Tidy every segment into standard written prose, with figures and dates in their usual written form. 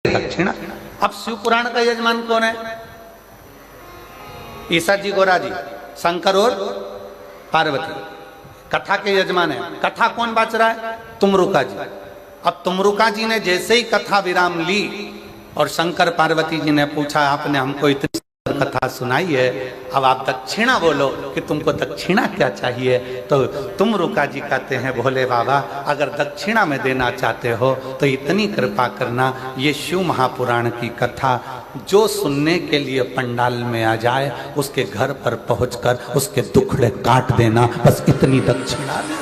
दक्षिणा। अब शिव पुराण का यजमान कौन है? ईसा जी, गोरा जी, शंकर और पार्वती कथा के यजमान है। कथा कौन बाच रहा है? तुमरुका जी। अब तुमरुका जी ने जैसे ही कथा विराम ली और शंकर पार्वती जी ने पूछा, आपने हमको इतनी कथा सुनाई है, अब आप दक्षिणा बोलो कि तुमको दक्षिणा क्या चाहिए। तो तुमरुका जी कहते हैं, भोले बाबा अगर दक्षिणा में देना चाहते हो तो इतनी कृपा करना, ये शिव महापुराण की कथा जो सुनने के लिए पंडाल में आ जाए उसके घर पर पहुंचकर उसके दुखड़े काट देना, बस इतनी दक्षिणा दे।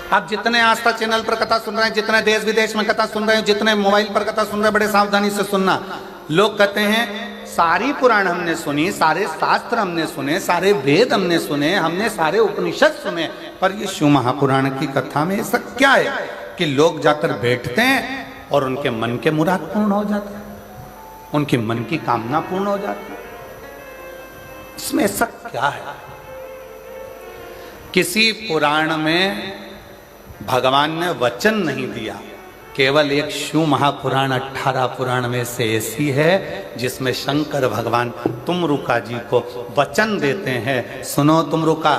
आप जितने आस्था चैनल पर कथा सुन रहे हैं, जितने देश विदेश में कथा सुन रहे हैं, जितने मोबाइल पर कथा सुन रहे हैं, बड़े सावधानी से सुनना। लोग कहते हैं सारी पुराण हमने सुनी, सारे शास्त्र हमने सुने, सारे वेद हमने सुने, हमने सारे उपनिषद सुने, पर ये शिव महापुराण की कथा में ऐसा क्या है कि लोग जाकर बैठते हैं और उनके मन के मुराद पूर्ण हो जाते हैं, उनके मन की कामना पूर्ण हो जाती है। इसमें ऐसा क्या है? किसी पुराण में भगवान ने वचन नहीं दिया, केवल एक शिव महापुराण 18 पुराण में से ऐसी है जिसमें शंकर भगवान तुमरुका जी को वचन देते हैं, सुनो तुमरुका,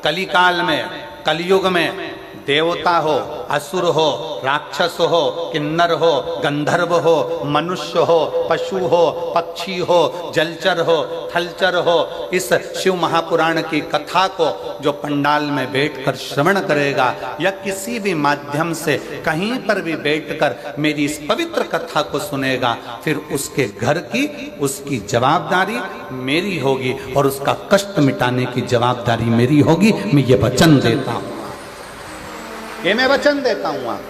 कलिकाल में, कलयुग में देवता हो, असुर हो, राक्षस हो, किन्नर हो, गंधर्व हो, मनुष्य हो, पशु हो, पक्षी हो, जलचर हो, थलचर हो, इस शिव महापुराण की कथा को जो पंडाल में बैठकर श्रवण करेगा या किसी भी माध्यम से कहीं पर भी बैठकर मेरी इस पवित्र कथा को सुनेगा, फिर उसके घर की, उसकी जवाबदारी मेरी होगी और उसका कष्ट मिटाने की जवाबदारी मेरी होगी। मैं ये वचन देता हूं, ये मैं वचन देता हूं आप।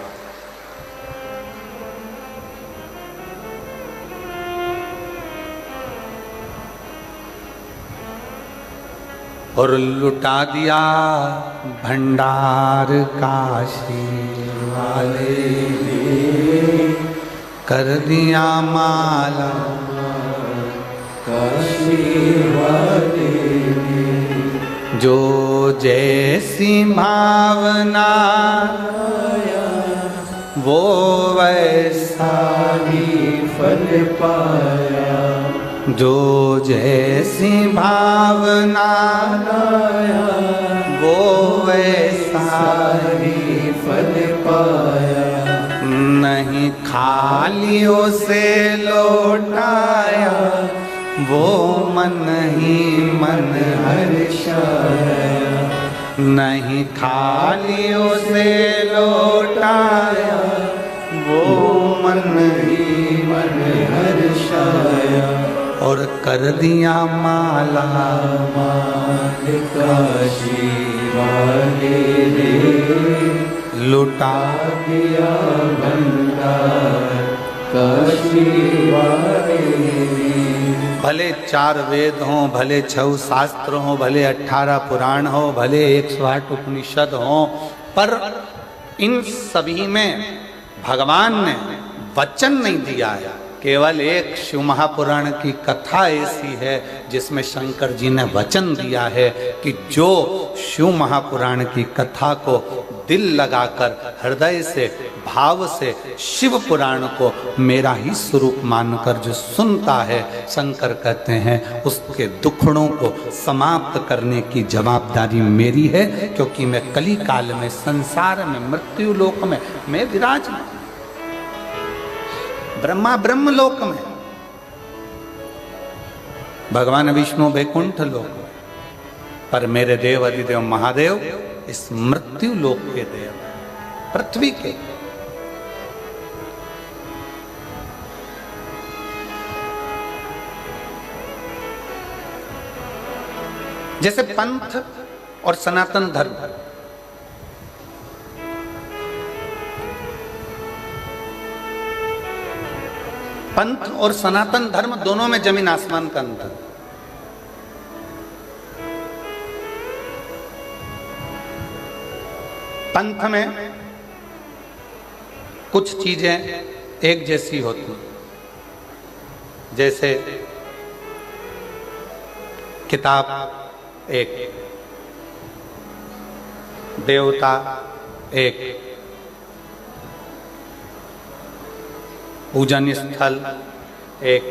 और लुटा दिया भंडार काशी वाले ने, कर दिया माला काशी वाले ने, जो जैसी भावना वो वैसा ही फल पाया, जो जैसी भावना वो वैसा ही फल पाया, नहीं खाली उसे लौटाया, वो मन ही मन हर्षाया, नहीं खाली उसे लौटाया, वो मन ही मन हर्षाया, और कर दिया माला माल काशी वाले ने, लुटा दिया भंडार काशी वाले ने। भले 4 वेद हों, भले 6 शास्त्र हों, भले 18 पुराण हो, भले 108 उपनिषद हों, पर इन सभी में भगवान ने वचन नहीं दिया है। केवल एक शिव महापुराण की कथा ऐसी है जिसमें शंकर जी ने वचन दिया है कि जो शिव महापुराण की कथा को दिल लगाकर, हृदय से, भाव से शिव पुराण को मेरा ही स्वरूप मानकर जो सुनता है, शंकर कहते हैं उसके दुखड़ों को समाप्त करने की जवाबदारी मेरी है, क्योंकि मैं कली काल में, संसार में, मृत्यु लोक में मैं विराजमान, ब्रह्मा ब्रह्म लोक में, भगवान विष्णु वैकुंठ लोक में, पर मेरे देव अधिदेव महादेव इस मृत्यु लोक के देव, पृथ्वी के। जैसे पंथ और सनातन धर्म, पंथ और सनातन धर्म दोनों में जमीन आसमान का अंतर। पंथ में कुछ चीजें एक जैसी होती, जैसे किताब एक, देवता एक, पूजन स्थल एक।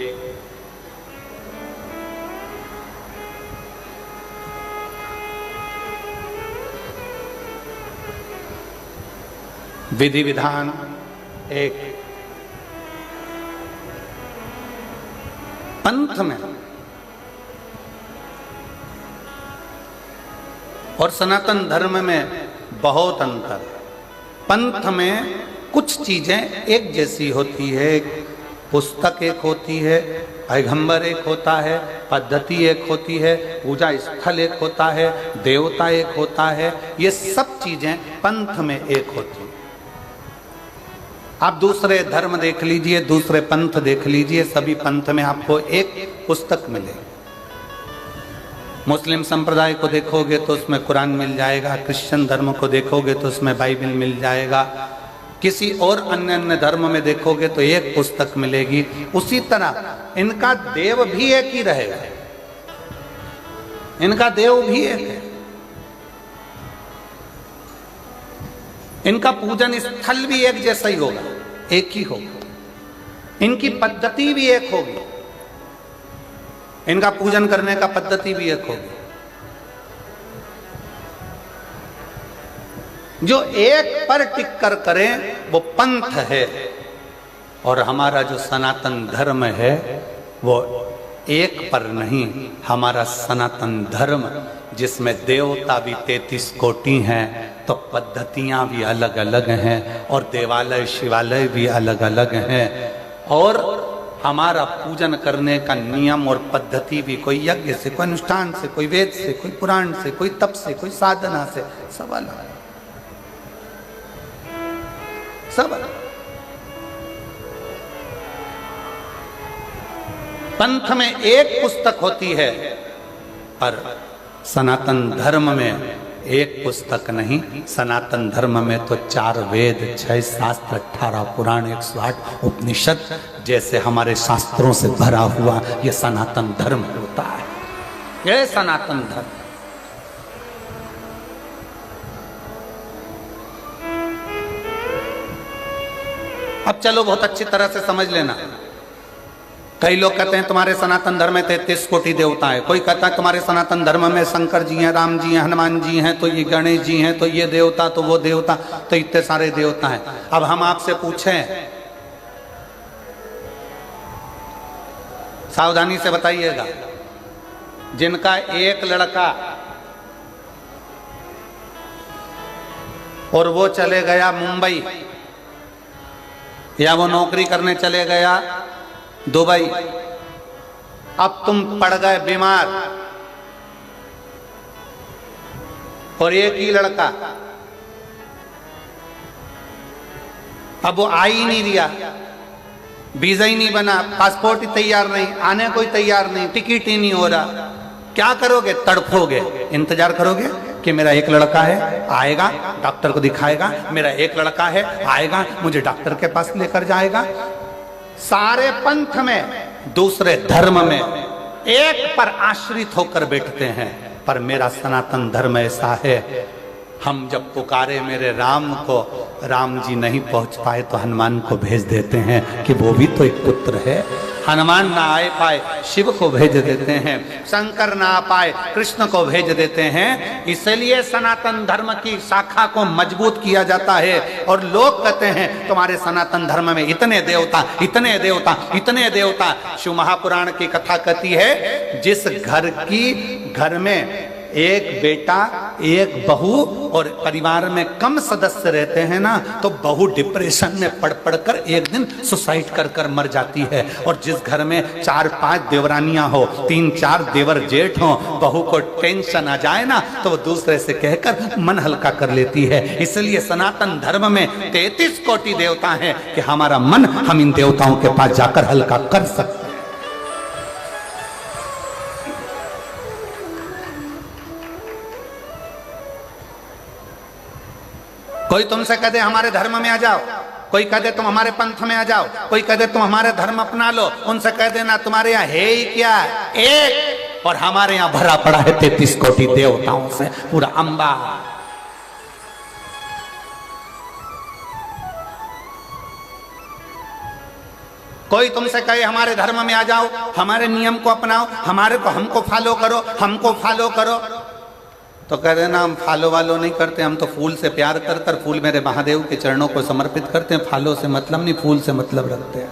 विधि विधान एक। पंथ में और सनातन धर्म में बहुत अंतर। पंथ में कुछ चीजें एक जैसी होती है, पुस्तक एक होती है, पैगंबर एक होता है, पद्धति एक होती है, पूजा स्थल एक होता है, देवता एक होता है, ये सब चीजें पंथ में एक होती हैं। आप दूसरे धर्म देख लीजिए, दूसरे पंथ देख लीजिए, सभी पंथ में आपको एक पुस्तक मिलेगी। मुस्लिम संप्रदाय को देखोगे तो उसमें कुरान मिल जाएगा, क्रिश्चियन धर्म को देखोगे तो उसमें बाइबल मिल जाएगा, किसी और अन्य धर्म में देखोगे तो एक पुस्तक मिलेगी। उसी तरह इनका देव भी एक ही रहेगा, इनका देव भी एक है, इनका पूजन स्थल भी एक जैसा ही होगा, एक ही होगा, इनकी पद्धति भी एक होगी, इनका पूजन करने का पद्धति भी एक होगी। जो एक पर टिक कर करें वो पंथ है, और हमारा जो सनातन धर्म है वो एक पर नहीं। हमारा सनातन धर्म जिसमें देवता भी 33 कोटि हैं, तो पद्धतियां भी अलग अलग हैं, और देवालय शिवालय भी अलग अलग हैं, और हमारा पूजन करने का नियम और पद्धति भी कोई यज्ञ से, कोई अनुष्ठान से, कोई वेद से, कोई पुराण से, कोई तप से, कोई साधना से, सब अलग, सब अलग। पंथ में एक पुस्तक होती है, पर सनातन धर्म में एक पुस्तक नहीं। सनातन धर्म में तो 4 वेद, 6 शास्त्र, 18 पुराण, 108 उपनिषद जैसे हमारे शास्त्रों से भरा हुआ ये सनातन धर्म होता है, ये सनातन धर्म। अब चलो बहुत अच्छी तरह से समझ लेना। कई लोग कहते हैं तुम्हारे सनातन धर्म में 33 कोटि देवता है, कोई कहता है तुम्हारे सनातन धर्म में शंकर जी हैं, राम जी हैं, हनुमान जी हैं, तो ये गणेश जी हैं, तो ये देवता, तो वो देवता, तो इतने सारे देवता हैं। अब हम आपसे पूछें, सावधानी से बताइएगा, जिनका एक लड़का और वो चले गया मुंबई, या वो नौकरी करने चले गया दुबई, अब तुम पड़ गए बीमार, और एक ही लड़का, अब वो आ ही नहीं रहा, वीजा ही नहीं बना, पासपोर्ट ही तैयार नहीं, आने कोई तैयार नहीं, टिकट ही नहीं हो रहा, क्या करोगे? तड़फोगे, इंतजार करोगे कि मेरा एक लड़का है, आएगा, डॉक्टर को दिखाएगा, मेरा एक लड़का है, आएगा, मुझे डॉक्टर के पास लेकर जाएगा। सारे पंथ में, दूसरे धर्म में एक पर आश्रित होकर बैठते हैं, पर मेरा सनातन धर्म ऐसा है, हम जब पुकारे मेरे राम को, राम जी नहीं पहुंच पाए तो हनुमान को भेज देते हैं कि वो भी तो एक पुत्र है। हनुमान ना आए पाए, शिव को भेज देते हैं, शंकर ना आ पाए, कृष्ण को भेज देते हैं। इसलिए सनातन धर्म की शाखा को मजबूत किया जाता है। और लोग कहते हैं तुम्हारे सनातन धर्म में इतने देवता, इतने देवता, इतने देवता। शिव महापुराण की कथा कहती है, जिस घर में एक बेटा, एक बहू और परिवार में कम सदस्य रहते हैं ना, तो बहू डिप्रेशन में पड़ पड़कर एक दिन सुसाइड कर कर मर जाती है। और जिस घर में 4-5 देवरानियां हो, 3-4 देवर जेठ हो, बहू को टेंशन आ जाए ना, तो वो दूसरे से कहकर मन हल्का कर लेती है। इसलिए सनातन धर्म में 33 कोटि देवता हैं कि हमारा मन हम इन देवताओं के पास जाकर हल्का कर सकते। कोई तुमसे कह दे हमारे धर्म में आ जाओ, कोई कह दे तुम हमारे पंथ में आ जाओ, कोई कह दे तुम हमारे धर्म अपना लो, उनसे कह देना तुम्हारे यहाँ है ही क्या, एक, और हमारे यहाँ भरा पड़ा है 33 कोटि देवताओं से पूरा अंबा। कोई तुमसे कहे हमारे धर्म में आ जाओ, हमारे नियम को अपनाओ, हमको फॉलो करो, हमको फॉलो करो, तो कह देना हम फॉलो वालो नहीं करते, हम तो फूल से प्यार कर फूल मेरे महादेव के चरणों को समर्पित करते हैं, फॉलो से मतलब नहीं, फूल से मतलब रखते हैं।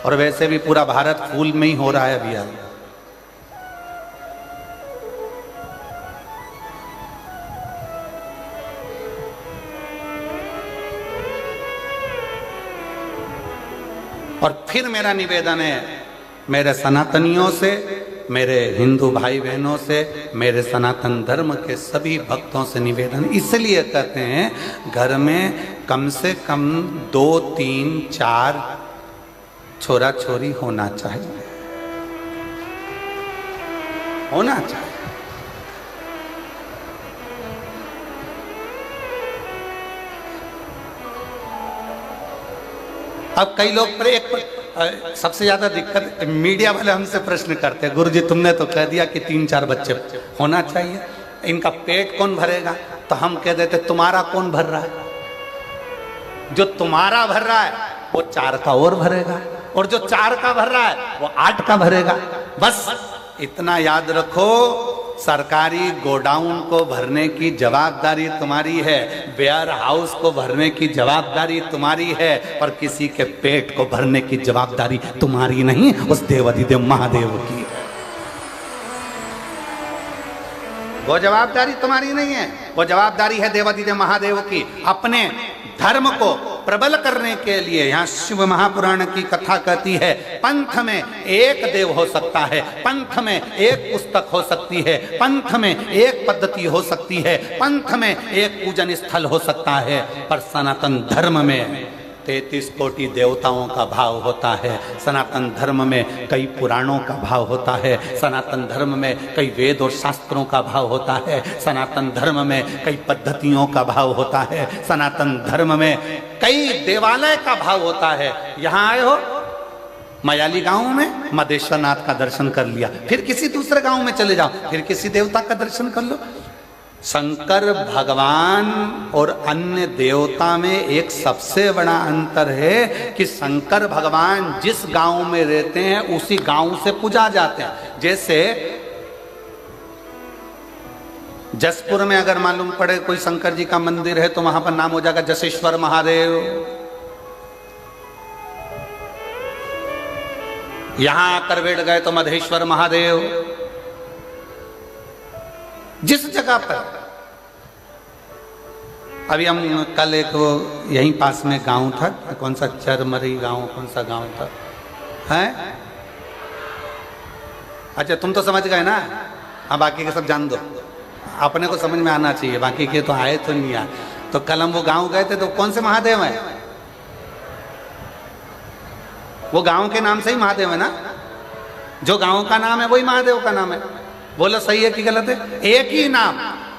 और वैसे भी पूरा भारत फूल में ही हो रहा है अभी आज। और फिर मेरा निवेदन है मेरे सनातनियों से, मेरे हिंदू भाई बहनों से, मेरे सनातन धर्म के सभी भक्तों से निवेदन इसलिए कहते हैं घर में कम से कम 2, 3, 4 छोरा छोरी होना चाहिए, होना चाहिए। अब कई लोग सबसे ज्यादा दिक्कत मीडिया वाले हमसे प्रश्न करते हैं, गुरुजी तुमने तो कह दिया कि 3, 4 बच्चे होना चाहिए, इनका पेट कौन भरेगा? तो हम कह देते तुम्हारा कौन भर रहा है? जो तुम्हारा भर रहा है वो 4 का और भरेगा, और जो 4 का भर रहा है वो 8 का भरेगा। बस इतना याद रखो, सरकारी गोडाउन को भरने की जवाबदारी तुम्हारी है, वेयर हाउस को भरने की जवाबदारी तुम्हारी है, पर किसी के पेट को भरने की जवाबदारी तुम्हारी नहीं, उस देवाधिदेव महादेव की है। वो जवाबदारी तुम्हारी नहीं है, वो जवाबदारी है देवाधिदेव महादेव की। अपने धर्म को प्रबल करने के लिए यहाँ शिव महापुराण की कथा कहती है, पंथ में एक देव हो सकता है, पंथ में एक पुस्तक हो सकती है, पंथ में एक पद्धति हो सकती है, पंथ में एक पूजन स्थल हो सकता है, पर सनातन धर्म में 33 कोटि देवताओं का भाव होता है। सनातन धर्म में कई पुराणों का भाव होता है, सनातन धर्म में कई वेद और शास्त्रों का भाव होता है, सनातन धर्म में कई पद्धतियों का भाव होता है, सनातन धर्म में कई देवालय का भाव होता है। यहाँ आए हो मयाली गांव में मदेश्वर नाथ का दर्शन कर लिया, फिर किसी दूसरे गांव में चले जाओ, फिर किसी देवता का दर्शन कर लो। शंकर भगवान और अन्य देवता में एक सबसे बड़ा अंतर है कि शंकर भगवान जिस गांव में रहते हैं उसी गांव से पूजा जाते हैं। जैसे जसपुर में अगर मालूम पड़े कोई शंकर जी का मंदिर है तो वहां पर नाम हो जाएगा जसेश्वर महादेव, यहां आकर बैठ गए तो मधेश्वर महादेव। जिस जगह पर अभी हम कल एक वो यहीं पास में गांव था, कौन सा चरमरी गांव, कौन सा गांव था है? अच्छा तुम तो समझ गए ना, हाँ बाकी के सब जान दो, अपने को समझ में आना चाहिए, बाकी के तो आए तो नहीं आए। तो कल हम वो गांव गए थे तो कौन से महादेव है? वो गांव के नाम से ही महादेव है ना, जो गांव का नाम है वही महादेव का नाम है। बोलो सही है कि गलत है? एक ही नाम,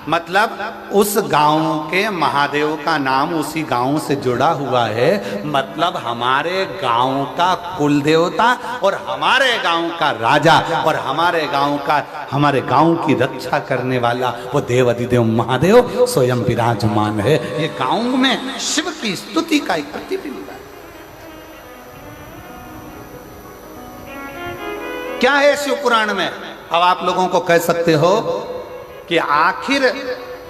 मतलब उस गांव के महादेव का नाम उसी गांव से जुड़ा हुआ है। मतलब हमारे गांव का कुल देवता और हमारे गांव का राजा और हमारे गांव की रक्षा करने वाला वो देवाधिदेव महादेव स्वयं विराजमान है। ये गांव में शिव की स्तुति का एक प्रतिबिंब है। क्या है शिव पुराण में? अब आप लोगों को कह सकते हो कि आखिर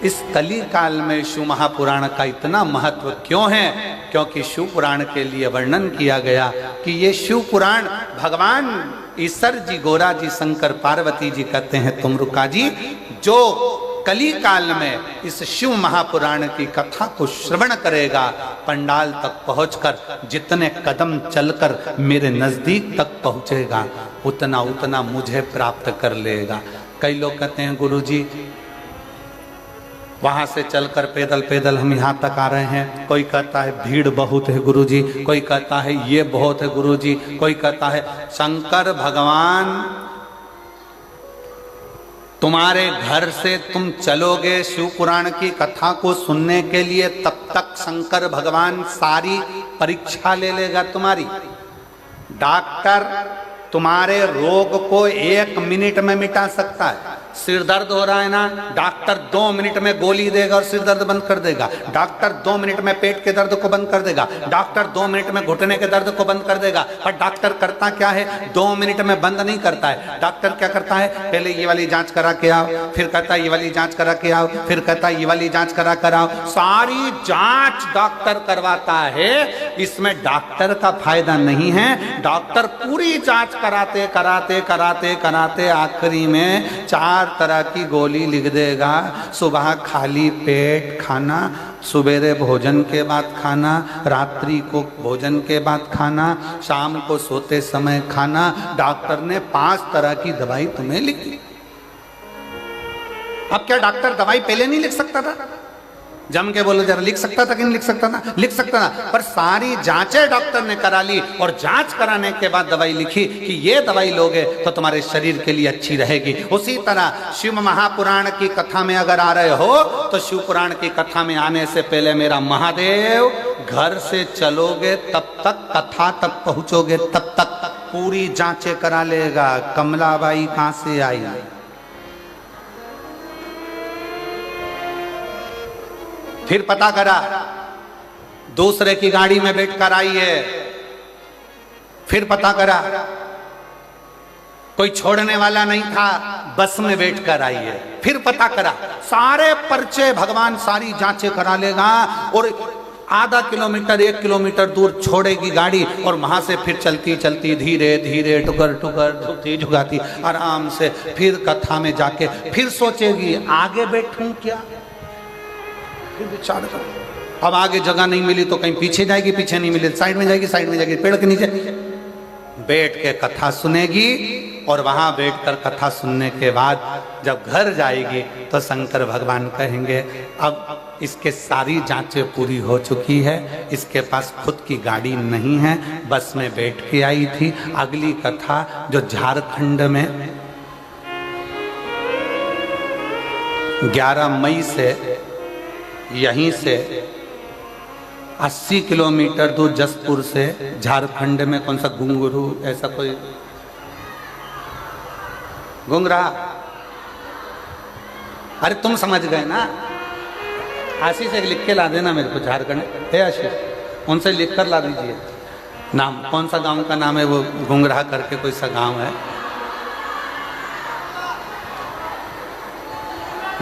इस कली काल में शिव महापुराण का इतना महत्व क्यों है? क्योंकि शिव पुराण के लिए वर्णन किया गया कि ये शिव पुराण भगवान ईश्वर जी, गोरा जी, शंकर पार्वती जी कहते हैं तुमरुका जी, जो कली काल में इस शिव महापुराण की कथा को श्रवण करेगा, पंडाल तक पहुंचकर जितने कदम चलकर मेरे नजदीक तक पहुंचेगा उतना उतना मुझे प्राप्त कर लेगा। कई लोग कहते हैं गुरुजी वहां से चलकर पैदल पैदल हम यहाँ तक आ रहे हैं, कोई कहता है भीड़ बहुत है गुरुजी, कोई कहता है ये बहुत है गुरुजी, कोई कहता है शंकर भगवान तुम्हारे घर से तुम चलोगे शिव पुराण की कथा को सुनने के लिए, तब तक शंकर भगवान सारी परीक्षा ले लेगा तुम्हारी। डॉक्टर तुम्हारे रोग को 1 मिनट में मिटा सकता है, सिर दर्द हो रहा है ना, डॉक्टर 2 मिनट में गोली देगा और सिर दर्द बंद कर देगा। डॉक्टर 2 मिनट में पेट के दर्द को बंद कर देगा। डॉक्टर 2 मिनट में घुटने के दर्द को बंद कर देगा। पर डॉक्टर करता क्या है, 2 मिनट में बंद नहीं करता है। डॉक्टर क्या करता है, पहले ये वाली जांच करा के आओ, फिर कहता है ये वाली जांच करा के आओ, फिर कहता है ये वाली जांच करा कर आओ। सारी जांच डॉक्टर करवाता है। इसमें डॉक्टर का फायदा नहीं है। डॉक्टर पूरी जांच कराते कराते कराते कराते आखिरी में 4 तरह की गोली लिख देगा। सुबह खाली पेट खाना, सुबेरे भोजन के बाद खाना, रात्रि को भोजन के बाद खाना, शाम को सोते समय खाना। डॉक्टर ने 5 तरह की दवाई तुम्हें लिख दी। अब क्या डॉक्टर दवाई पहले नहीं लिख सकता था? जम के बोलो जरा, लिख सकता था कि नहीं लिख सकता था? लिख सकता था। पर सारी जांचें डॉक्टर ने करा ली और जांच कराने के बाद दवाई लिखी कि ये दवाई लोगे तो तुम्हारे शरीर के लिए अच्छी रहेगी। उसी तरह शिव महापुराण की कथा में अगर आ रहे हो तो शिव पुराण की कथा में आने से पहले मेरा महादेव घर से चलोगे तब तक, कथा तक पहुंचोगे तब तक पूरी जांचें करा लेगा। कमलाबाई कहां से आई, फिर पता करा दूसरे की गाड़ी में बैठकर आई है। फिर पता करा कोई छोड़ने वाला नहीं था, बस में बैठकर आई है। फिर पता करा, सारे पर्चे भगवान सारी जांचें करा लेगा और आधा किलोमीटर 1 किलोमीटर दूर छोड़ेगी गाड़ी और वहां से फिर चलती चलती धीरे धीरे टुकर टुकर झुकती झुकाती आराम से फिर कथा में जाके फिर सोचेगी आगे बैठूं क्या। विचार करो, अब आगे जगह नहीं मिली तो कहीं पीछे जाएगी, पीछे नहीं मिली साइड में जाएगी, साइड में जाएगी, पेड़ के नीचे बैठ के कथा सुनेगी। और वहां बैठकर कथा सुनने के बाद जब घर जाएगी तो शंकर भगवान कहेंगे अब इसके सारी जांचें पूरी हो चुकी है, इसके पास खुद की गाड़ी नहीं है, बस में बैठ के आई थी। अगली कथा जो झारखंड में 11 मई से यहीं से 80 किलोमीटर दूर जसपुर से झारखंड में कौन सा घुंगरू ऐसा कोई घुंगरा, अरे तुम समझ गए ना। आशीष एक लिख के ला देना मेरे को, झारखंड है आशीष, उनसे लिख कर ला दीजिए नाम, कौन सा गांव का नाम है वो, घुंगरा करके कोई सा गांव है।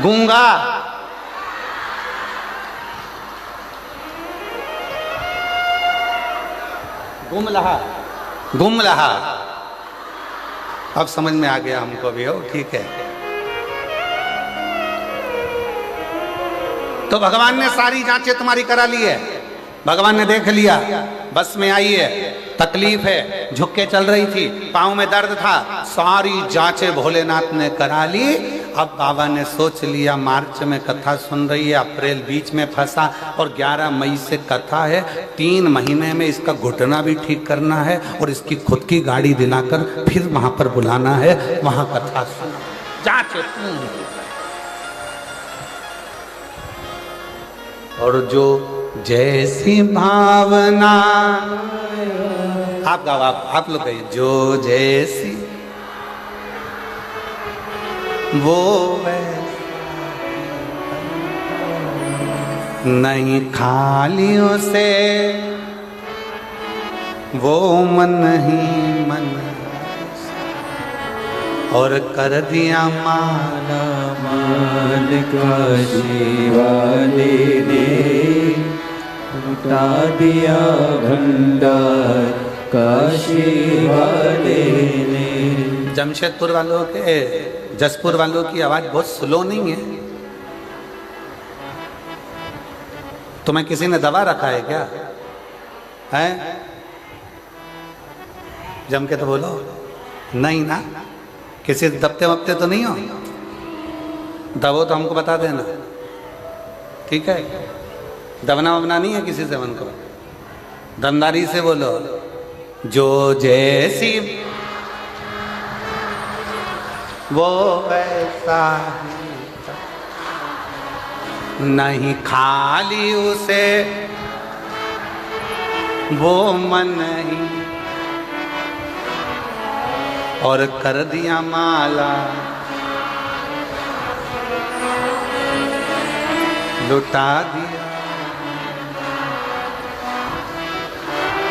गूंगा, गुमलहा, गुमलहा, अब समझ में आ गया हमको भी, हो ठीक है। तो भगवान ने सारी जांचें तुम्हारी करा ली है, भगवान ने देख लिया, बस में आई है, तकलीफ है, झुक के चल रही थी, पाँव में दर्द था, सारी जांचें भोलेनाथ ने करा ली। अब बाबा ने सोच लिया मार्च में कथा सुन रही है, अप्रैल बीच में फंसा और 11 मई से कथा है, 3 महीने में इसका घुटना भी ठीक करना है और इसकी खुद की गाड़ी दिलाकर फिर वहां पर बुलाना है, वहां कथा सुना, जांचें। और जो जैसी भावना, आप गाओ, आप लोग कहिए, जो जैसी वो नहीं खालियों से वो मन ही मन और कर दिया माला मान का जीवाने ने उठा दिया भंडार काशी वाले ने। जमशेदपुर वालों के, जसपुर वालों की आवाज बहुत स्लो नहीं है? तुम्हें किसी ने दबा रखा है क्या? है? जम के तो बोलो, नहीं ना? किसी दबते वबते तो नहीं हो? दबो तो हमको बता देना, ठीक है? दबना वबना नहीं है किसी से मन को, दमदारी से बोलो। जो जैसी वो वैसा नहीं खाली उसे वो मन ही और कर दिया माला लुटा दिया।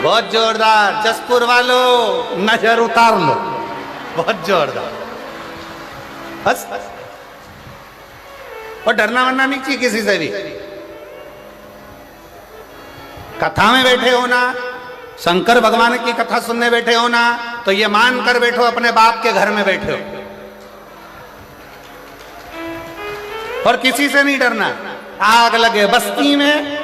बहुत जोरदार, जसपुर वालों नजर उतार लो, बहुत जोरदार। बस और डरना वरना नहीं चाहिए किसी से भी। कथा में बैठे हो ना, शंकर भगवान की कथा सुनने बैठे हो ना, तो ये मान कर बैठो अपने बाप के घर में बैठे हो और किसी से नहीं डरना। आग लगे बस्ती में,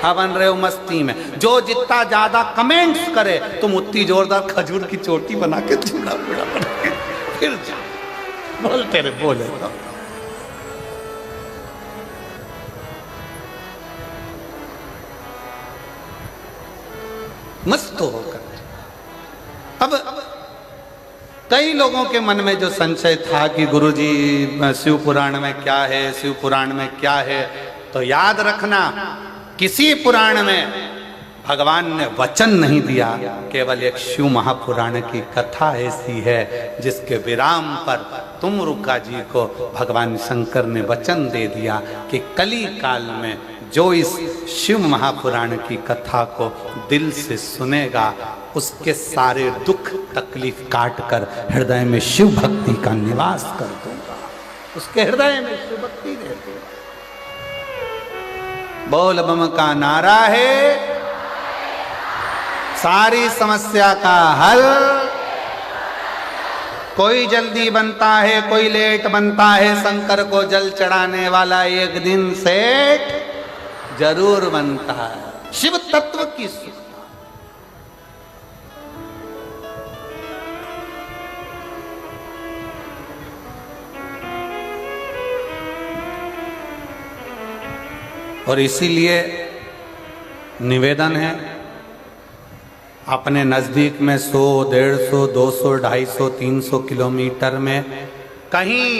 बन रहे हो मस्ती में। जो जितना ज्यादा कमेंट्स करे तुम उतनी जोरदार खजूर की चोटी बना के चूड़ा बना के फिर जा बोलते रहे, बोले तो। मस्त होकर अब कई लोगों के मन में जो संशय था कि गुरुजी शिव पुराण में क्या है, शिव पुराण में क्या है, तो याद रखना किसी पुराण में भगवान ने वचन नहीं दिया, केवल एक शिव महापुराण की कथा ऐसी है जिसके विराम पर तुमरुका जी को भगवान शंकर ने वचन दे दिया कि कली काल में जो इस शिव महापुराण की कथा को दिल से सुनेगा उसके सारे दुख तकलीफ काट कर हृदय में शिव भक्ति का निवास कर दूंगा। उसके हृदय में शिव भक्ति दे दूंगा। बोल बम का नारा है, सारी समस्या का हल। कोई जल्दी बनता है, कोई लेट बनता है, शंकर को जल चढ़ाने वाला एक दिन सेठ जरूर बनता है। शिव तत्व की और इसीलिए निवेदन है, अपने नज़दीक में 100, 150, 200, 250, 300 किलोमीटर में कहीं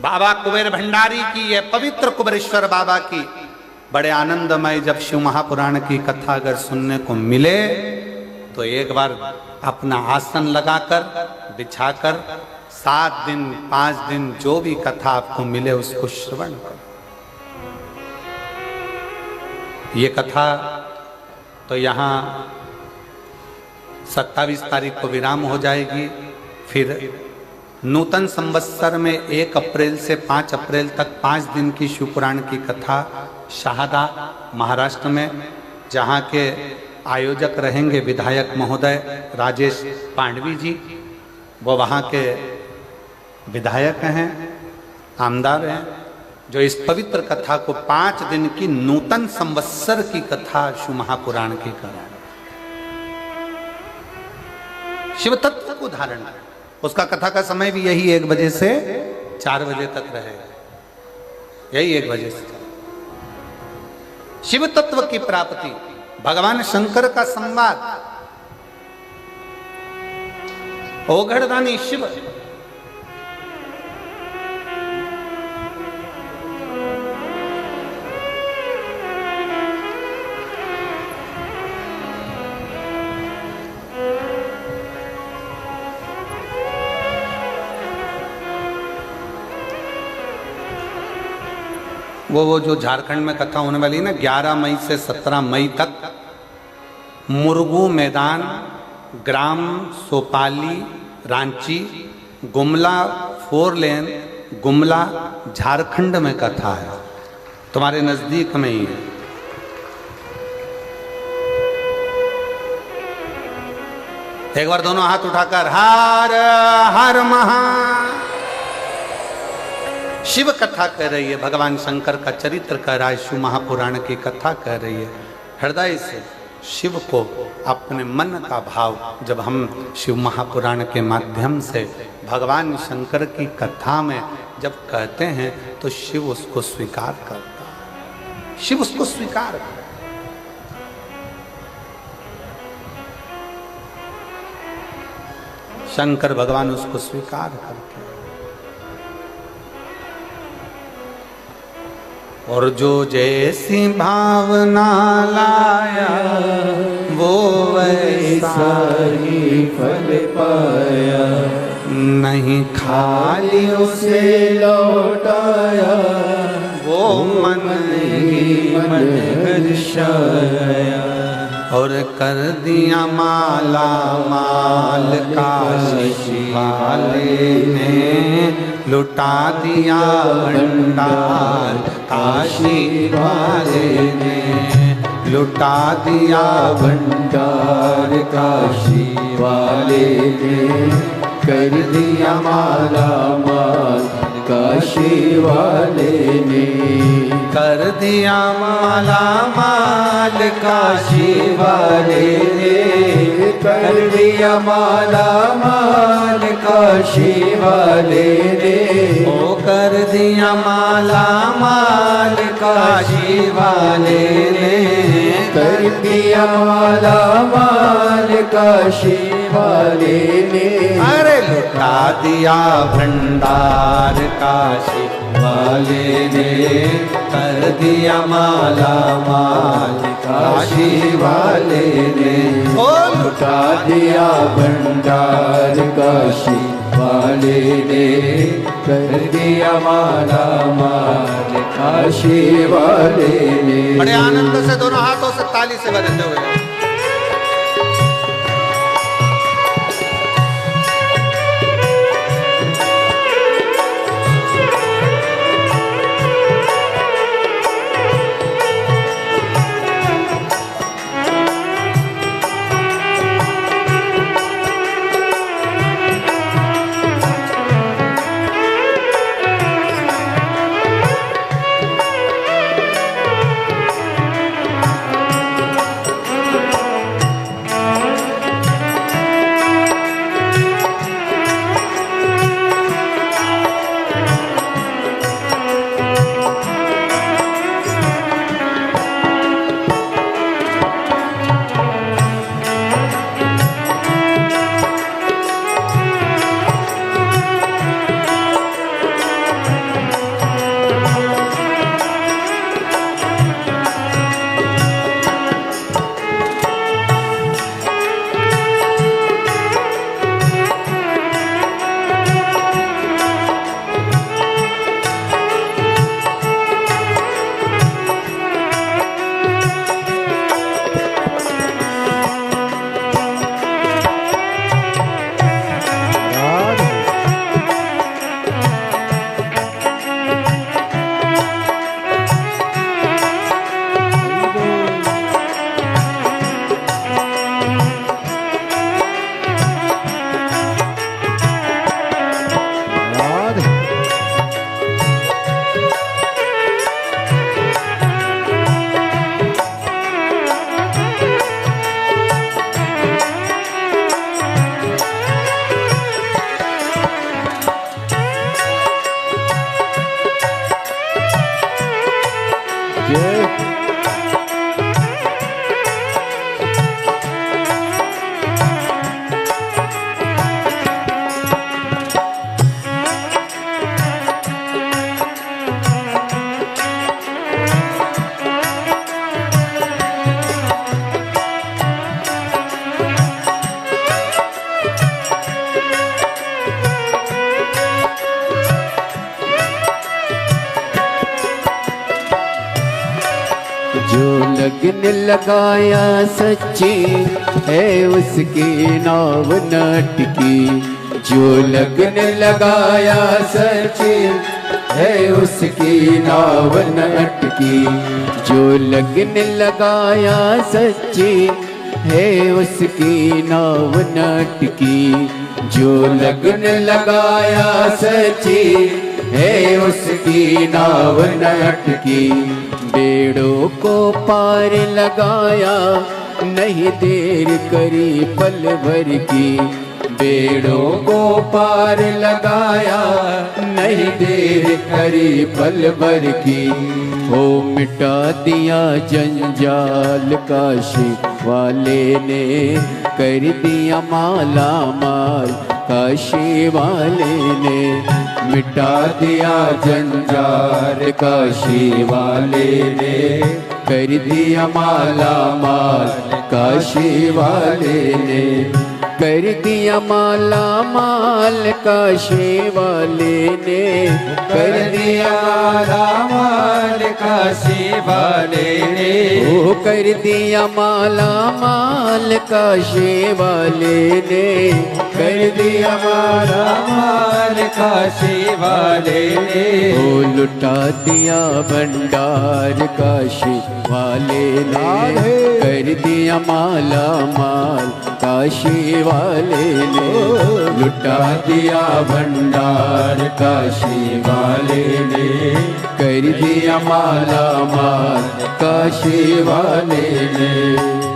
बाबा कुबेर भंडारी की, ये पवित्र कुबेरेश्वर बाबा की बड़े आनंदमय जब शिव महापुराण की कथा अगर सुनने को मिले तो एक बार अपना आसन लगाकर बिछाकर 7 दिन 5 दिन जो भी कथा आपको मिले उसको श्रवण करो। ये कथा तो यहाँ 27 तारीख को विराम हो जाएगी। फिर नूतन संवत्सर में 1 अप्रैल से 5 अप्रैल तक 5 दिन की शिवपुराण की कथा शहादा महाराष्ट्र में, जहाँ के आयोजक रहेंगे विधायक महोदय राजेश पांडवी जी, वो वहाँ के विधायक हैं, आमदार हैं, जो इस पवित्र कथा को 5 दिन की नूतन संवत्सर की कथा शिव महापुराण की करें, शिव तत्व को धारण करें। उसका कथा का समय भी यही 1 बजे से 4 बजे तक रहेगा, यही 1 बजे से। शिव तत्व की प्राप्ति, भगवान शंकर का संवाद, ओघड़दानी शिव, वो जो झारखंड में कथा होने वाली है ना, 11 मई से 17 मई तक, मुरगू मैदान, ग्राम सोपाली, रांची, गुमला 4 लेन, गुमला, झारखंड में कथा है, तुम्हारे नजदीक में ही है। एक बार दोनों हाथ उठाकर हर हर महा शिव कथा कह रही है, भगवान शंकर का चरित्र कह रहा है, शिव महापुराण की कथा कह रही है। हृदय से शिव को अपने मन का भाव जब हम शिव महापुराण के माध्यम से भगवान शंकर की कथा में जब कहते हैं तो शिव उसको स्वीकार करता है, शिव उसको स्वीकार करता है। शंकर भगवान उसको स्वीकार करते हैं। और जो जैसी भावना लाया वो वैसा ही फल पाया, नहीं नहीं खाली उसे लौटाया, वो मन ही मन हर्षाया। और कर दिया माला माल काशी वाले ने, लुटा दिया भंडार काशी वाले ने, लुटा दिया भंडार काशी वाले ने, कर दिया माला माल काशी वाले ने, कर दिया माला माल काशी वाले ने, कर दिया माला माल काशी वाले ने, ओ कर दिया माला माल काशी वाले ने, कर दिया माला माल काशी वाले ने, अरे लुटा दिया भंडार काशी वाले ने, कर दिया माला माल काशी वाले ने, ओ लुटा दिया भंडार काशी वाले ने, कर दिया माला माल काशी वाले ने। बड़े आनंद से दोनों हाथों से ताली से बजाते हुए लगन लगाया सच्ची है उसकी नाव नाटकी, जो लगन लगाया सच्ची है उसकी नाव नाटकी, जो लगन लगाया सच्ची है उसकी नाव नाटकी, जो लगन लगाया सच्ची है उसकी नाव नाटकी। बेड़ों को पार लगाया नहीं देर करी पल भर की, बेड़ों को पार लगाया नहीं देर करी पल भर की। हो मिटा दिया जंजाल काशी वाले ने, कर दिया माला माल काशी वाले ने, मिटा दिया जंजाल काशी वाले ने, कर दिया माला माल काशी वाले ने। कर दिया माला माल काशी वाले ने, कर दिया माला माल काशी वाले ने, ओ कर दिया माला माल काशी वाले ने, कर दिया माला माल काशी वाले ने, ओ लुटा दिया भंडार काशी वाले ने, कर दिया माला माल काशी वाले ने, लुटा दिया भंडार काशी वाले ने, कर दिया माला माल काशी वाले ने।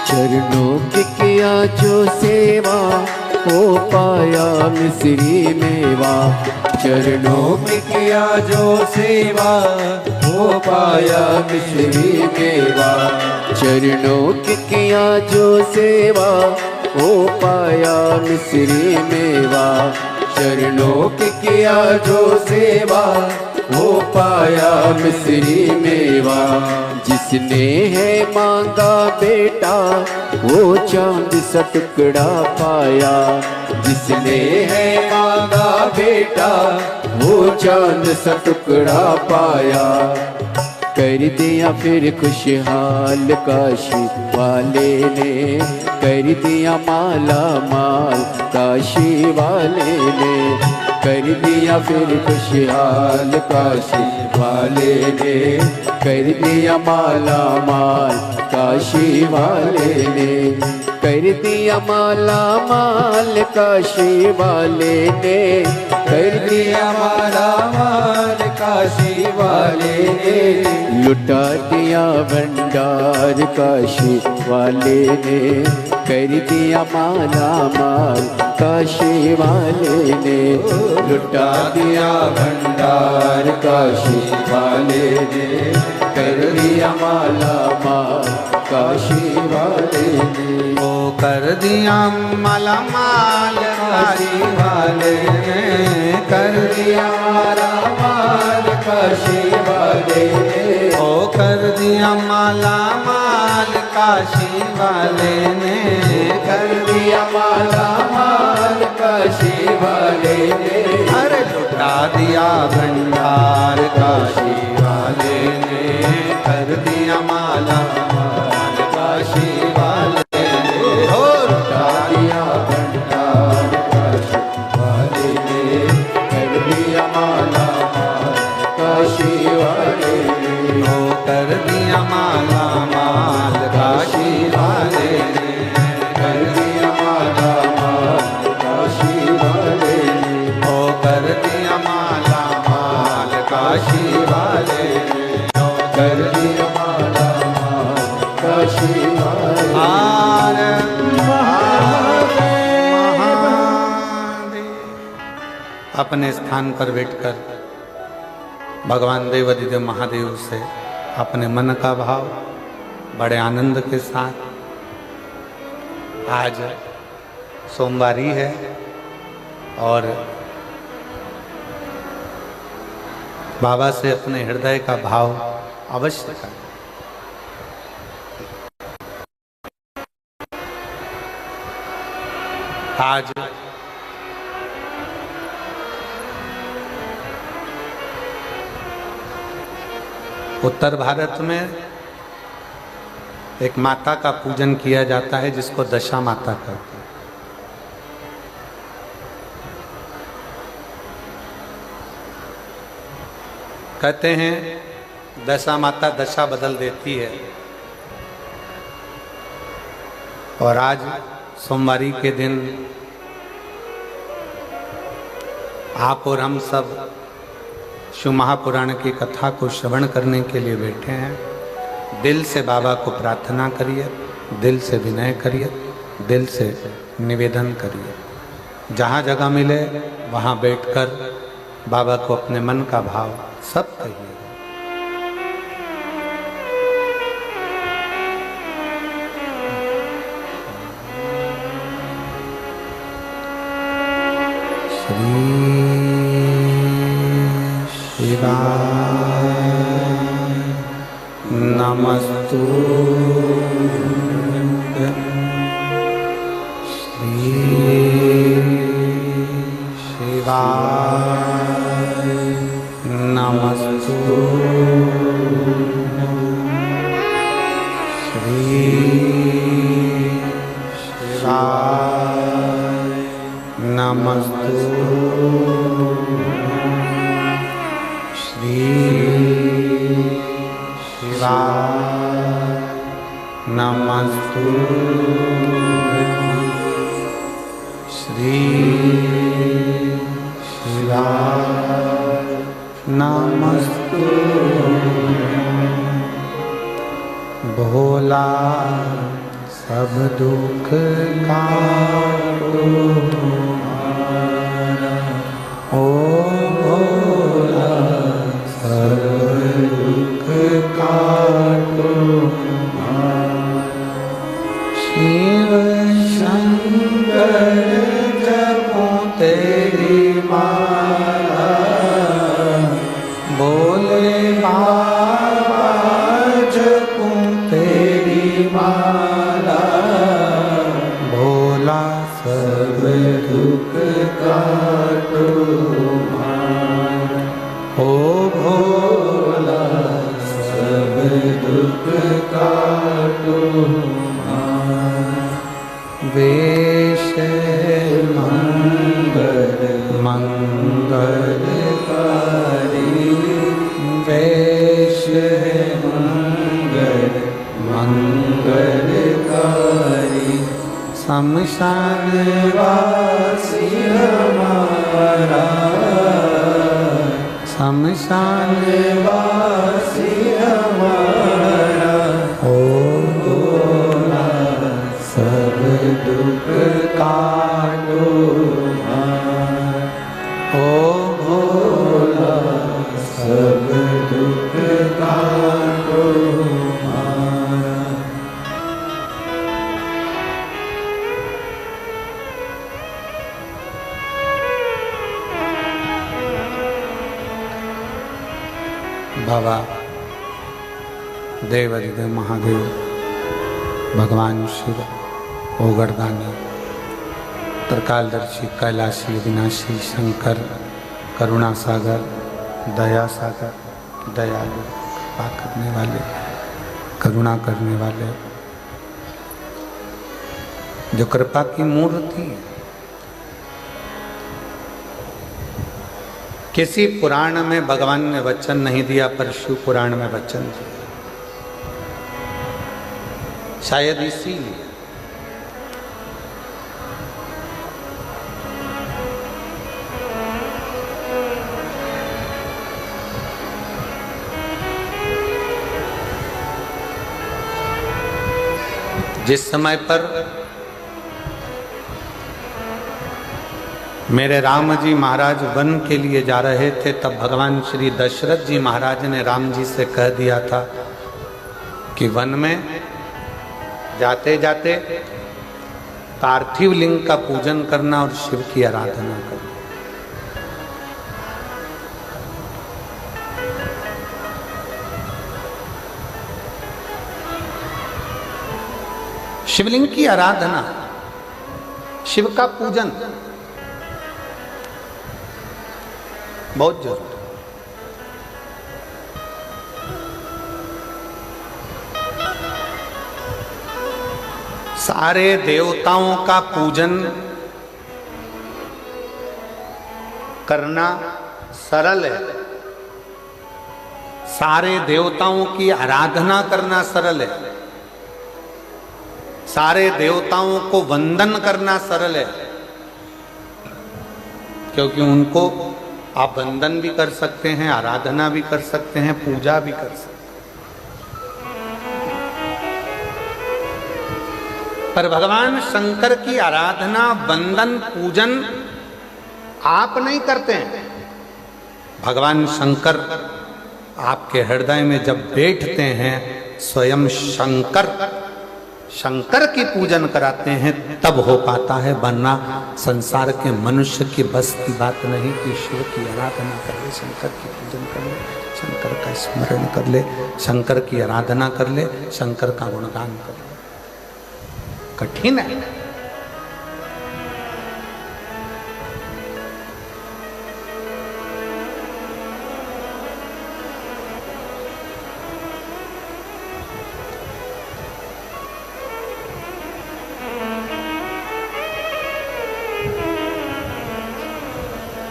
चरणों की किया जो सेवा, हो पाया मिश्री मेवा। चरणों की किया जो सेवा, हो पाया मिश्री मेवा। चरणों की किया जो सेवा, हो पाया मिश्री मेवा। चरणों की किया जो सेवा, हो पाया मिश्री मेवा। जिसने है मांगा बेटा, वो चांद सा टुकड़ा पाया। जिसने है मांगा बेटा, वो चांद सा टुकड़ा पाया। कर दिया फिर खुशहाल काशी वाले ने, कर दिया माला माल काशी वाले ने। कर दिया फिर खुशहाल काशी वाले ने, कर दिया माला माल काशी वाले ने। कर दिया माला माल काशी वाले ने, कर दिया माला माल काशी वाले ने। लुटा दिया भंडार काशी वाले ने, कर दिया माला माल काशी वाले ने। लुटा दिया भंडार काशी वाले ने, कर दिया माला माल काशी वाले ने। ओ कर दिया मालामाल काशी वाले ने, कर दिया मालामाल काशी वाले ने, ओ कर दिया मालामाल काशी वाले ने, कर दिया मालामाल काशी वाले ने, अरे लुटा दिया भंडार काशी वाले ने, कर दिया मालामाल काशी वाले ने, हो लुटा दिया भंडार काशी वाले ने, कर दिया मालामाल काशी वाले ने, हो कर दिया मालामाल काशी वाले ने, कर दिया मालामाल काशी वाले ने, हो कर दिया मालामाल काशी वाले ने, हो कर दिया मालामाल काशी वाले ने। हार महादेव अपने स्थान पर बैठकर भगवान देवाधिदेव महादेव से अपने मन का भाव बड़े आनंद के साथ, आज सोमवारी है और बाबा से अपने हृदय का भाव अवश्य करें। आज उत्तर भारत में एक माता का पूजन किया जाता है जिसको दशा माता कहते हैं। कहते हैं दशा माता दशा बदल देती है, और आज सोमवारी के दिन आप और हम सब शिव महापुराण की कथा को श्रवण करने के लिए बैठे हैं। दिल से बाबा को प्रार्थना करिए, दिल से विनय करिए, दिल से निवेदन करिए। जहाँ जगह मिले वहाँ बैठकर बाबा को अपने मन का भाव सब कहिए। श्री शिवाय नमस्तुभ्यं, श्री शिवाय नमस्तुभ्यं, श्री शिवाय नमस्तुभ्यं, श्री शिवाय नमस्तुभ्यं, श्री शिवाय नमस्तुभ्यं। भोला सब दुख काटो हमारा, ओ भोला सब दुख काटो हमारा। शिव शंकर जपो तेरी माला, भोले बाबा जपो तेरी माला, भोला सब दुख काटो हमारा, ओ भोला सब दुख काटो हमारा। वेश मंगल मंगलकारी, वेश मंगल मंगलकारी, शमशान वासी हमारा, शमशान वासी हमारा, ओ भोला सब दुख काटो हमारा, ओ भोला सब दुख काटो हमारा। बाबा देवाधिदेव महादेव, भगवान शिव, ओगरदानी, त्रिकालदर्शी, कैलाशी, अविनाशी, शंकर, करुणा सागर, दया सागर, दयालु, कृपा करने वाले, करुणा करने वाले, जो कृपा की मूर्ति है। किसी पुराण में भगवान ने वचन नहीं दिया, पर शिव पुराण में वचन दिया, शायद इसीलिए जिस समय पर मेरे राम जी महाराज वन के लिए जा रहे थे, तब भगवान श्री दशरथ जी महाराज ने राम जी से कह दिया था कि वन में जाते जाते पार्थिव लिंग का पूजन करना और शिव की आराधना करना। शिवलिंग की आराधना, शिव का पूजन बहुत जरूरी। सारे देवताओं का पूजन करना सरल है, सारे देवताओं की आराधना करना सरल है, सारे देवताओं को वंदन करना सरल है, क्योंकि उनको आप वंदन भी कर सकते हैं, आराधना भी कर सकते हैं, पूजा भी कर सकते हैं। पर भगवान शंकर की आराधना, वंदन, पूजन आप नहीं करते हैं। भगवान शंकर आपके हृदय में जब बैठते हैं, स्वयं शंकर शंकर की पूजन कराते हैं, तब हो पाता है, वरना संसार के मनुष्य की बस की बात नहीं कि शिव की आराधना कर ले, शंकर की पूजन कर ले, शंकर का स्मरण कर ले, शंकर की आराधना कर ले, शंकर का गुणगान कर ले। कठिन है।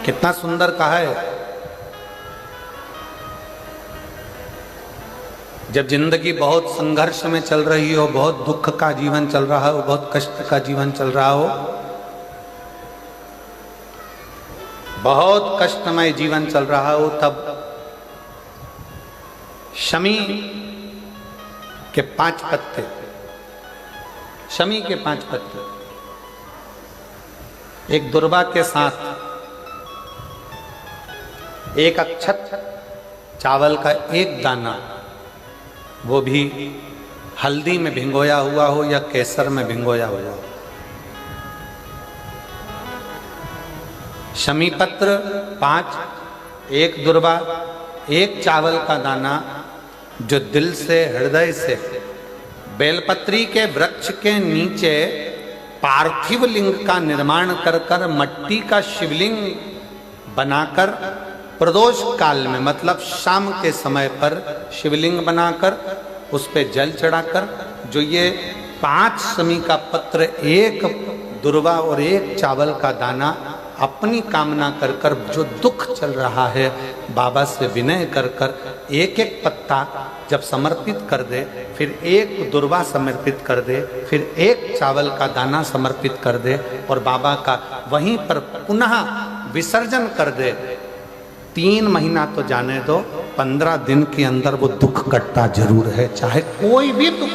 कितना सुंदर कहा है, जब जिंदगी बहुत संघर्ष में चल रही हो, बहुत दुख का जीवन चल रहा हो, बहुत कष्ट का जीवन चल रहा हो, बहुत कष्टमय जीवन चल रहा हो, तब शमी के 5 पत्ते, शमी के 5 पत्ते, एक दुर्वा के साथ एक अक्षत चावल का एक दाना, वो भी हल्दी में भिंगोया हुआ हो या केसर में भिंगोया हुआ हो, शमी पत्र 5, एक दुर्वा, एक चावल का दाना, जो दिल से, हृदय से बेलपत्री के वृक्ष के नीचे पार्थिव लिंग का निर्माण कर कर, मट्टी का शिवलिंग बनाकर, प्रदोष काल में मतलब शाम के समय पर शिवलिंग बनाकर उस पे जल चढ़ाकर, जो ये 5 शमी का पत्र, एक दुर्वा और एक चावल का दाना, अपनी कामना कर कर, जो दुख चल रहा है, बाबा से विनय कर कर एक एक पत्ता जब समर्पित कर दे, फिर एक दुर्वा समर्पित कर दे, फिर एक चावल का दाना समर्पित कर दे और बाबा का वहीं पर पुनः विसर्जन कर दे, 3 महीना तो जाने दो, 15 दिन के अंदर वो दुख कटता जरूर है, चाहे कोई भी दुख,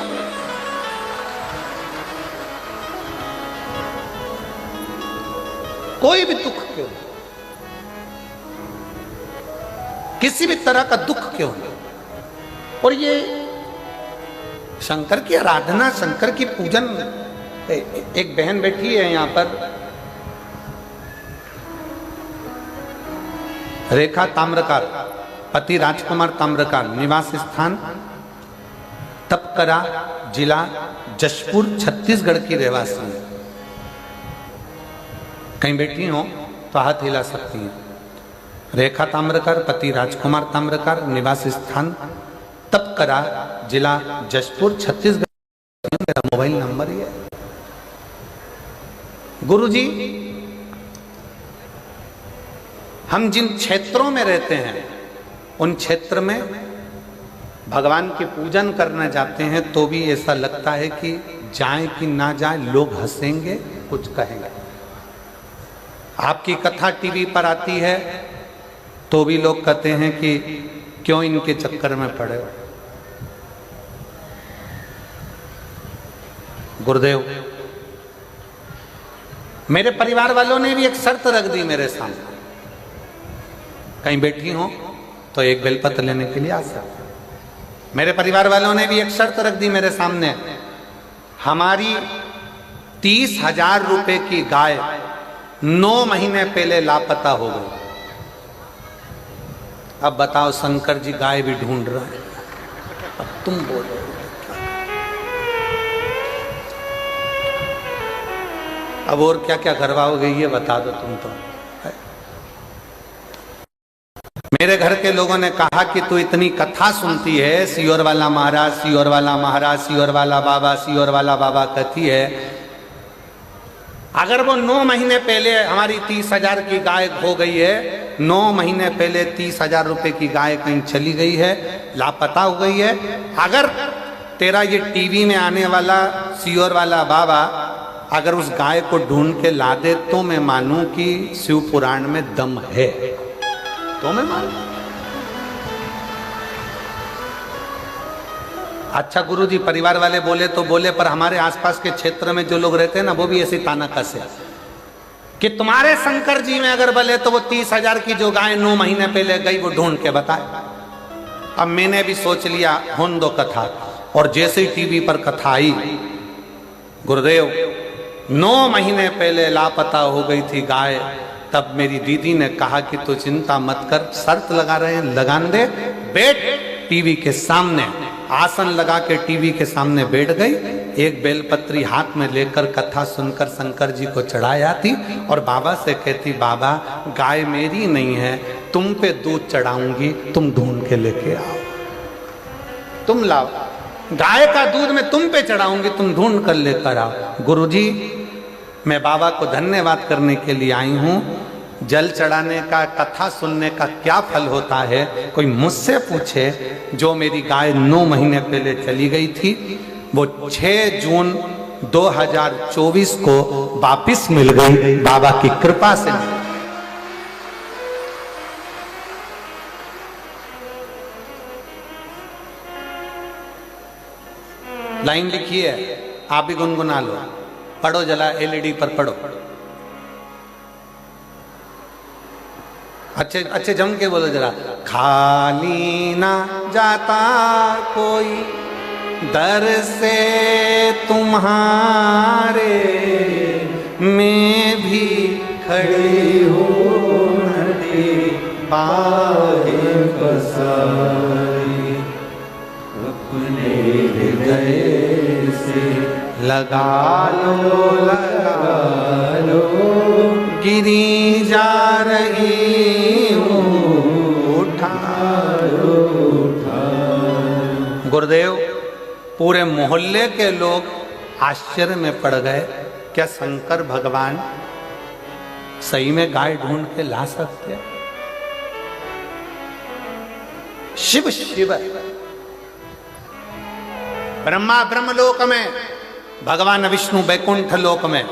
कोई भी दुख क्यों, किसी भी तरह का दुख क्यों हो। और ये शंकर की आराधना, शंकर की पूजन, एक बहन बैठी है यहाँ पर, रेखा ताम्रकार, पति राजकुमार ताम्रकार, निवास स्थान तपकरा, जिला जशपुर, छत्तीसगढ़ की रहवासी है। कहीं बैठी हो तो हाथ हिला सकती हैं। रेखा ताम्रकार, पति राजकुमार ताम्रकार, निवास स्थान तपकरा, जिला जशपुर, छत्तीसगढ़। मेरा मोबाइल नंबर ही है। गुरुजी, हम जिन क्षेत्रों में रहते हैं उन क्षेत्र में भगवान की पूजन करने जाते हैं तो भी ऐसा लगता है कि जाए कि ना जाए, लोग हंसेंगे, कुछ कहेंगे। आपकी कथा टीवी पर आती है तो भी लोग कहते हैं कि क्यों इनके चक्कर में पड़े हो। गुरुदेव, मेरे परिवार वालों ने भी एक शर्त रख दी मेरे सामने, कहीं बैठी हो तो एक बेलपत्र लेने के लिए आ सकते। मेरे परिवार वालों ने भी एक शर्त रख दी मेरे सामने, हमारी 30,000 रुपए की गाय 9 महीने पहले लापता हो गई। अब बताओ, शंकर जी गाय भी ढूंढ रहे हैं, अब तुम बोलो। अब और क्या क्या करवाओगे ये बता दो तुम तो। मेरे घर के लोगों ने कहा कि तू इतनी कथा सुनती है, सियोर वाला महाराज, सियोर वाला महाराज, सियोर वाला बाबा, सियोर वाला बाबा कहती है, अगर वो 9 महीने पहले हमारी 30,000 की गाय खो गई है, 9 महीने पहले 30,000 रुपए की गाय कहीं चली गई है, लापता हो गई है, अगर तेरा ये टीवी में आने वाला सियोर वाला बाबा अगर उस गाय को ढूंढ के ला दे तो मैं मानूं कि शिव पुराण में दम है, तो मैं मानूं। अच्छा गुरुजी, परिवार वाले बोले तो बोले, पर हमारे आसपास के क्षेत्र में जो लोग रहते हैं ना, वो भी ऐसी ताना कसे कि तुम्हारे शंकर जी में अगर बोले तो वो 30,000 की जो गाय 9 महीने पहले गई वो ढूंढ के बताए। अब मैंने भी सोच लिया होन दो कथा, और जैसे ही टीवी पर कथा आई, गुरुदेव 9 महीने पहले लापता हो गई थी गाय, तब मेरी दीदी ने कहा कि तू चिंता मत कर, शर्त लगा रहे हैं, लगान दे, बैठ टीवी के सामने। आसन लगा के टीवी के सामने बैठ गई, एक बेलपत्री हाथ में लेकर कथा सुनकर शंकर जी को चढ़ाई आती और बाबा से कहती, बाबा गाय मेरी नहीं है, तुम पे दूध चढ़ाऊंगी, तुम ढूंढ के लेके आओ, तुम लाओ, गाय का दूध मैं तुम पे चढ़ाऊंगी, तुम ढूंढ कर लेकर आओ। गुरुजी, मैं बाबा को धन्यवाद करने के लिए आई हूं। जल चढ़ाने का, कथा सुनने का क्या फल होता है, कोई मुझसे पूछे। जो मेरी गाय 9 महीने पहले चली गई थी, वो 6 जून 2024 को वापिस मिल गई, बाबा की कृपा से। लाइन लिखी है, आप भी गुनगुना लो, पढ़ो जला, एलईडी पर पढ़ो, अच्छे जम के बोलो जरा। खाली ना जाता कोई दर से तुम्हारे, मैं भी खड़ी हूँ नदी बाहे बसाई, अपने हृदय से लगा लो, गिरी जा रही हूँ, उठा लो। गुरुदेव, पूरे मोहल्ले के लोग आश्चर्य में पड़ गए, क्या शंकर भगवान सही में गाय ढूंढ के ला सकते हैं? शिव शिव ब्रह्मा ब्रह्मलोक में, भगवान विष्णु बैकुंठ लोक में,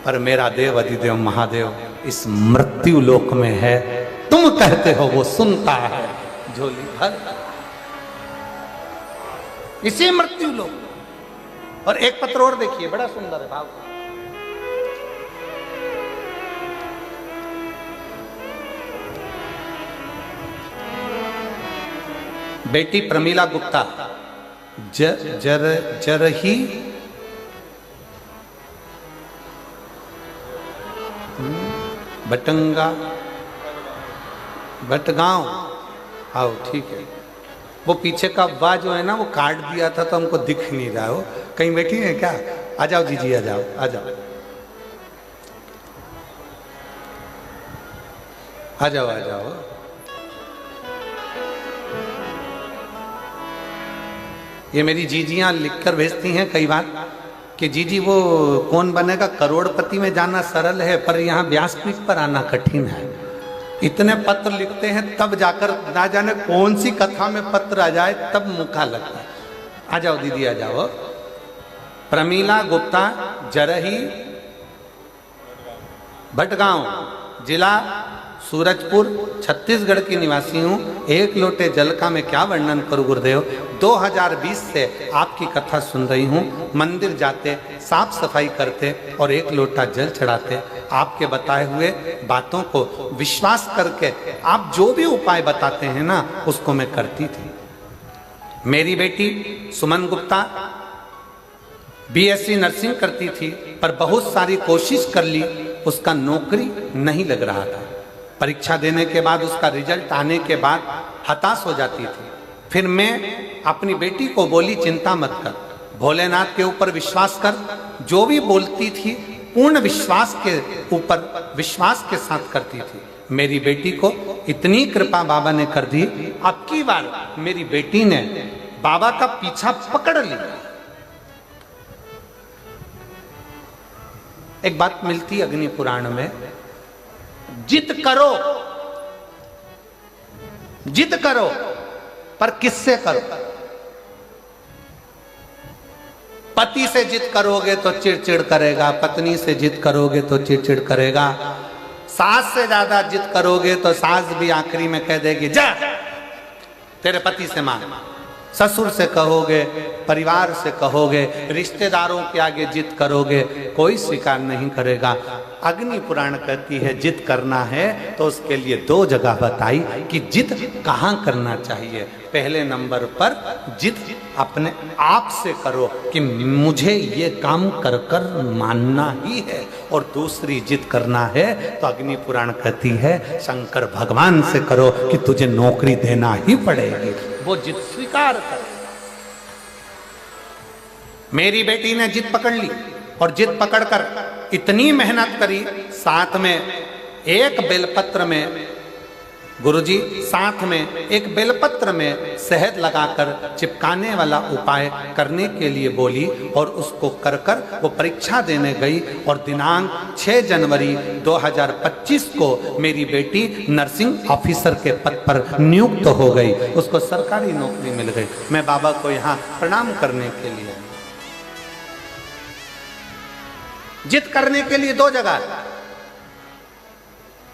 पर मेरा देव अधिदेव महादेव इस मृत्यु लोक में है। तुम कहते हो वो सुनता है झोली भर, इसी मृत्यु लोक। और एक पत्र और देखिए, बड़ा सुंदर है भाव। बेटी प्रमीला गुप्ता जरही बटंगा भटगांव। आओ ठीक है। वो पीछे का अब्बा जो है ना वो काट दिया था तो हमको दिख नहीं रहा हो। कहीं बैठी है क्या? आ जाओ जीजी, आ जाओ आ जाओ आ जाओ आ जाओ। ये मेरी जीजियां लिखकर भेजती हैं कई बार कि जीजी वो कौन बनेगा करोड़पति में जाना सरल है पर यहाँ व्यासपीठ पर आना कठिन है। इतने पत्र लिखते हैं तब जाकर ना जाने कौन सी कथा में पत्र आ जाए तब मुखा लगता है। आ जाओ दीदी आ जाओ। प्रमीला गुप्ता, जरही, भटगांव, जिला सूरजपुर, छत्तीसगढ़ की निवासी हूँ। एक लोटे जल का मैं क्या वर्णन करूँ गुरुदेव। 2020 से आपकी कथा सुन रही हूँ। मंदिर जाते, साफ सफाई करते और एक लोटा जल चढ़ाते। आपके बताए हुए बातों को विश्वास करके आप जो भी उपाय बताते हैं ना उसको मैं करती थी। मेरी बेटी सुमन गुप्ता BSc नर्सिंग करती थी पर बहुत सारी कोशिश कर ली, उसका नौकरी नहीं लग रहा था। परीक्षा देने के बाद उसका रिजल्ट आने के बाद हताश हो जाती थी। फिर मैं अपनी बेटी को बोली चिंता मत कर, भोलेनाथ के ऊपर विश्वास कर। जो भी बोलती थी पूर्ण विश्वास के ऊपर विश्वास के साथ करती थी। मेरी बेटी को इतनी कृपा बाबा ने कर दी, अब की बार मेरी बेटी ने बाबा का पीछा पकड़ लिया। एक बात मिलती अग्नि पुराण में, जिद करो, जिद करो पर किससे करो। पति से जिद करोगे तो चिड़चिड़ करेगा, पत्नी से जिद करोगे तो चिड़चिड़ करेगा, सास से ज्यादा जिद करोगे तो सास भी आखिरी में कह देगी जा तेरे पति से मांग। ससुर से कहोगे, परिवार से कहोगे, रिश्तेदारों के आगे जिद करोगे, कोई स्वीकार नहीं करेगा। अग्नि पुराण कहती है जिद करना है तो उसके लिए 2 जगह बताई कि जिद कहाँ करना चाहिए। पहले नंबर पर जिद अपने आप से करो कि मुझे ये काम कर कर मानना ही है, और दूसरी जिद करना है तो अग्नि पुराण कहती है शंकर भगवान से करो कि तुझे नौकरी देना ही पड़ेगी। वो जिद स्वीकार कर। मेरी बेटी ने जिद पकड़ ली और जिद पकड़कर इतनी मेहनत करी। साथ में एक बेलपत्र में गुरुजी, साथ में एक बेलपत्र में शहद लगाकर चिपकाने वाला उपाय करने के लिए बोली और उसको कर कर वो परीक्षा देने गई। और दिनांक 6 जनवरी 2025 को मेरी बेटी नर्सिंग ऑफिसर के पद पर नियुक्त हो गई, उसको सरकारी नौकरी मिल गई। मैं बाबा को यहाँ प्रणाम करने के लिए। जिद करने के लिए 2 जगह,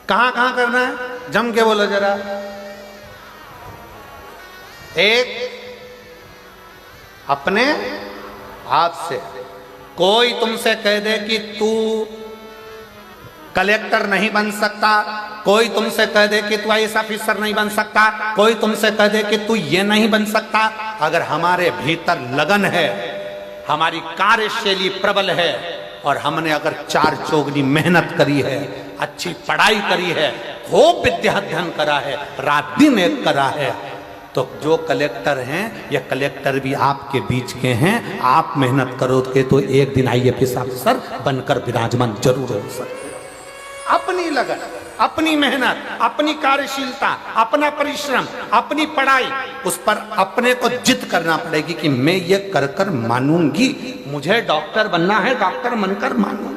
कहां कहां करना है जम के बोलो जरा। एक अपने आप से, कोई तुमसे कह दे कि तू कलेक्टर नहीं बन सकता, कोई तुमसे कह दे कि तू IAS ऑफिसर नहीं बन सकता, कोई तुमसे कह दे कि तू ये नहीं बन सकता। अगर हमारे भीतर लगन है, हमारी कार्यशैली प्रबल है और हमने अगर 4 चौगनी मेहनत करी है, अच्छी पढ़ाई करी है, खूब विद्या अध्ययन करा है, रात दिन एक करा है, तो जो कलेक्टर हैं या कलेक्टर भी आपके बीच के हैं, आप मेहनत करोगे तो एक दिन IAS अफसर बनकर विराजमान जरूर हो सकते। अपनी लगन, अपनी मेहनत, अपनी कार्यशीलता, अपना परिश्रम, अपनी पढ़ाई, उस पर अपने को जिद करना पड़ेगी कि मैं ये कर कर मानूंगी, मुझे डॉक्टर बनना है, डॉक्टर बनकर मानूंगी।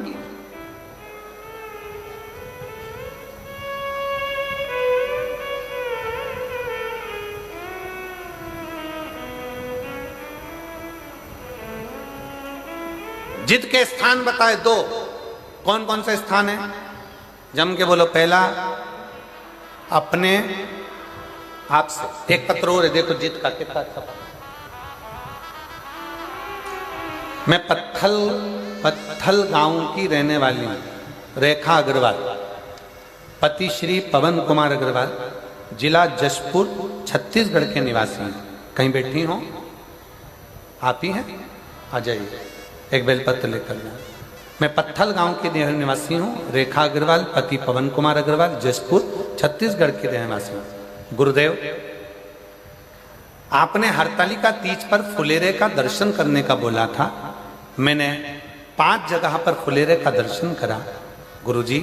जिद के स्थान बताए 2, कौन कौन से स्थान है जम के बोलो। पहला अपने आप से। एक पत्र और है, देखो जिद का कितना अच्छा। मैं पत्थल गांव की रहने वाली हूं, रेखा अग्रवाल, पति श्री पवन कुमार अग्रवाल, जिला जशपुर, छत्तीसगढ़ के निवासी हैं। कहीं बैठी हो? आप ही हैं? आ जाइए, एक बेलपत्र लेकर जाए। मैं पत्थल गांव के निवासी हूँ। रेखा अग्रवाल, पति पवन कुमार अग्रवाल, जसपुर छत्तीसगढ़ के निवासी हूँ। गुरुदेव, आपने हरतालिका तीज पर फुलेरे का दर्शन करने का बोला था। मैंने 5 जगह पर फुलेरे का दर्शन करा। गुरुजी,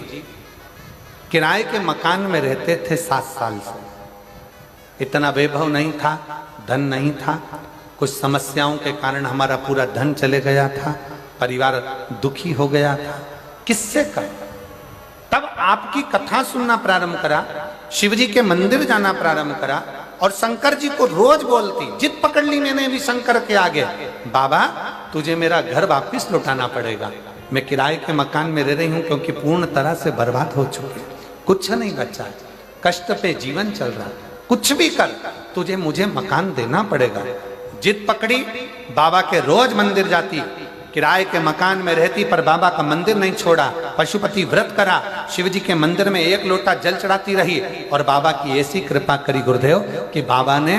किराए के मकान में रहते थे 7 साल से। इतना वैभव नहीं था, धन नहीं था। कुछ समस्याओं के कारण हमारा पूरा धन चले गया था, परिवार दुखी हो गया था। किससे कर? तब आपकी कथा सुनना प्रारंभ करा, शिवजी के मंदिर जाना प्रारंभ करा और शंकर जी को रोज बोलती। जिद पकड़ ली मैंने भी शंकर के आगे, बाबा तुझे मेरा घर वापिस लौटाना पड़ेगा। मैं किराए के मकान में रह रही हूं क्योंकि पूर्ण तरह से बर्बाद हो चुके, कुछ नहीं बचा, कष्ट पे जीवन चल रहा। कुछ भी कर, तुझे मुझे मकान देना पड़ेगा। जिद पकड़ी, बाबा के रोज मंदिर जाती, किराए के मकान में रहती पर बाबा का मंदिर नहीं छोड़ा। पशुपति व्रत करा, शिवजी के मंदिर में 1 लोटा जल चढ़ाती रही और बाबा की ऐसी कृपा करी गुरुदेव कि बाबा ने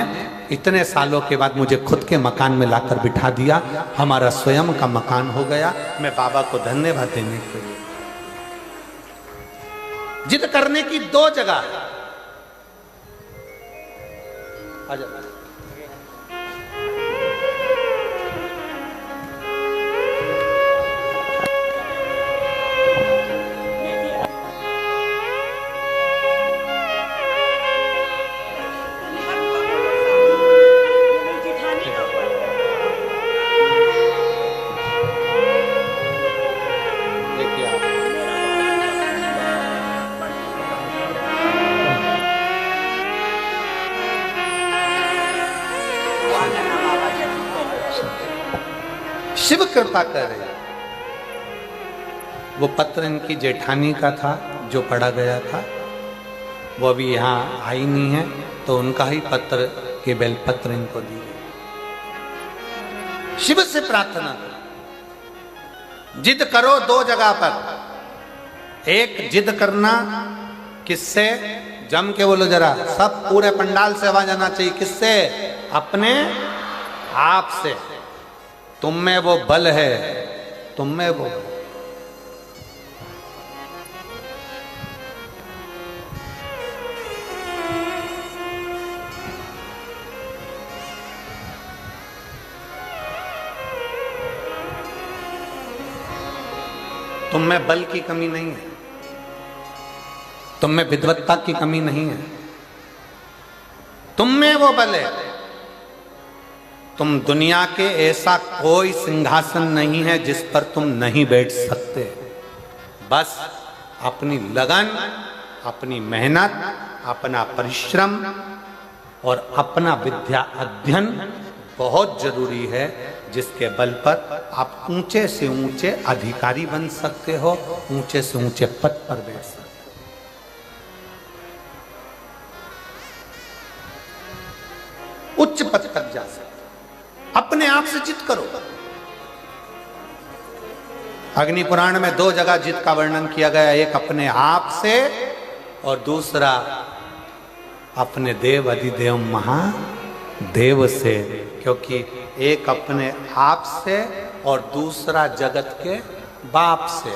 इतने सालों के बाद मुझे खुद के मकान में लाकर बिठा दिया। हमारा स्वयं का मकान हो गया। मैं बाबा को धन्यवाद देने के लिए। जिद करने की 2 जगह। शिव कृपा कर रहे। वो पत्र इनकी जेठानी का था जो पढ़ा गया था, वो अभी यहाँ आई नहीं है, तो उनका ही पत्र के बेलपत्र इनको दी गई। शिव से प्रार्थना करो, जिद करो 2 जगह पर। एक जिद करना किससे? जम के बोलो जरा, सब पूरे पंडाल से आवाज आना चाहिए। किससे? अपने आप से। तुम में वो बल है, तुम में वो बल। तुम में बल की कमी नहीं है, तुम में विद्वत्ता की कमी नहीं है, तुम में वो बल है। तुम दुनिया के ऐसा कोई सिंहासन नहीं है जिस पर तुम नहीं बैठ सकते। बस अपनी लगन, अपनी मेहनत, अपना परिश्रम और अपना विद्या अध्ययन बहुत जरूरी है, जिसके बल पर आप ऊंचे से ऊंचे अधिकारी बन सकते हो, ऊंचे से ऊंचे पद पर बैठ सकते हो। उच्च पद तक जा सकते। अपने आप से जिद करो। अग्नि पुराण में 2 जगह जिद का वर्णन किया गया, एक अपने आप से और दूसरा अपने देव अधिदेव महादेव से। क्योंकि एक अपने आप से और दूसरा जगत के बाप से,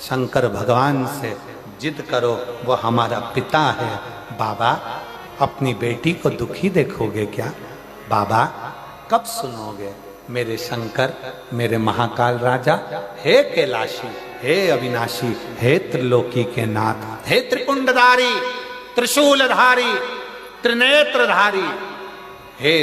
शंकर भगवान से जिद करो। वो हमारा पिता है। बाबा, अपनी बेटी को दुखी देखोगे क्या? बाबा, कब सुनोगे? मेरे शंकर, मेरे महाकाल राजा, हे कैलाशी, हे अविनाशी, हे त्रिलोकी के नाथ, हे त्रिपुंडधारी, त्रिशूलधारी, त्रिनेत्रधारी, हे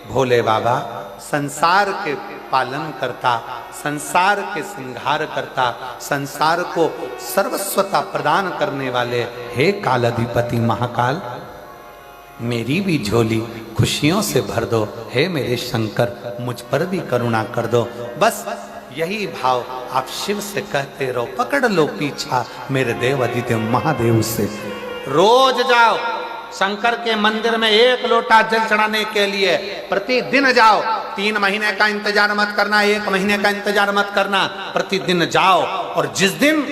भोले बाबा, संसार के पालन करता, संसार के संहार करता, संसार को सर्वस्वता प्रदान करने वाले, हे कालाधिपति महाकाल, मेरी भी झोली खुशियों से भर दो। हे मेरे शंकर, मुझ पर भी करुणा कर दो। बस यही भाव आप शिव से कहते रहो। पकड़ लो पीछा मेरे देव अधिदेव महादेव से। रोज जाओ शंकर के मंदिर में 1 लोटा जल चढ़ाने के लिए, प्रतिदिन जाओ। 3 महीने का इंतजार मत करना, 1 महीने का इंतजार मत करना, प्रतिदिन जाओ। और जिस दिन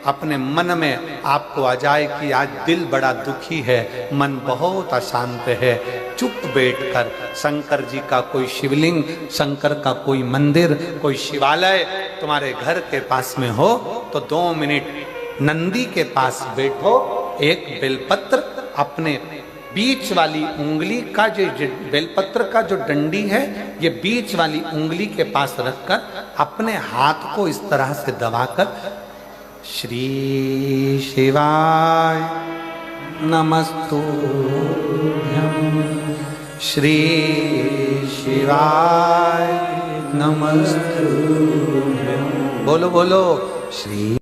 अपने मन में आपको आ जाए कि आज दिल बड़ा दुखी है, मन बहुत अशांत है, चुप बैठकर शंकर जी का कोई शिवलिंग, शंकर का कोई मंदिर, कोई शिवालय तुम्हारे घर के पास में हो तो 2 मिनट नंदी के पास बैठो, एक बेलपत्र अपने बीच वाली उंगली का जो बेलपत्र का जो डंडी है, ये बीच वाली उंगली के पास रखकर अपने हाथ को इस तरह से दबाकर श्री शिवाय नमस्तुभ्यं, श्री शिवाय नमस्तुभ्यं, बोलो बोलो श्री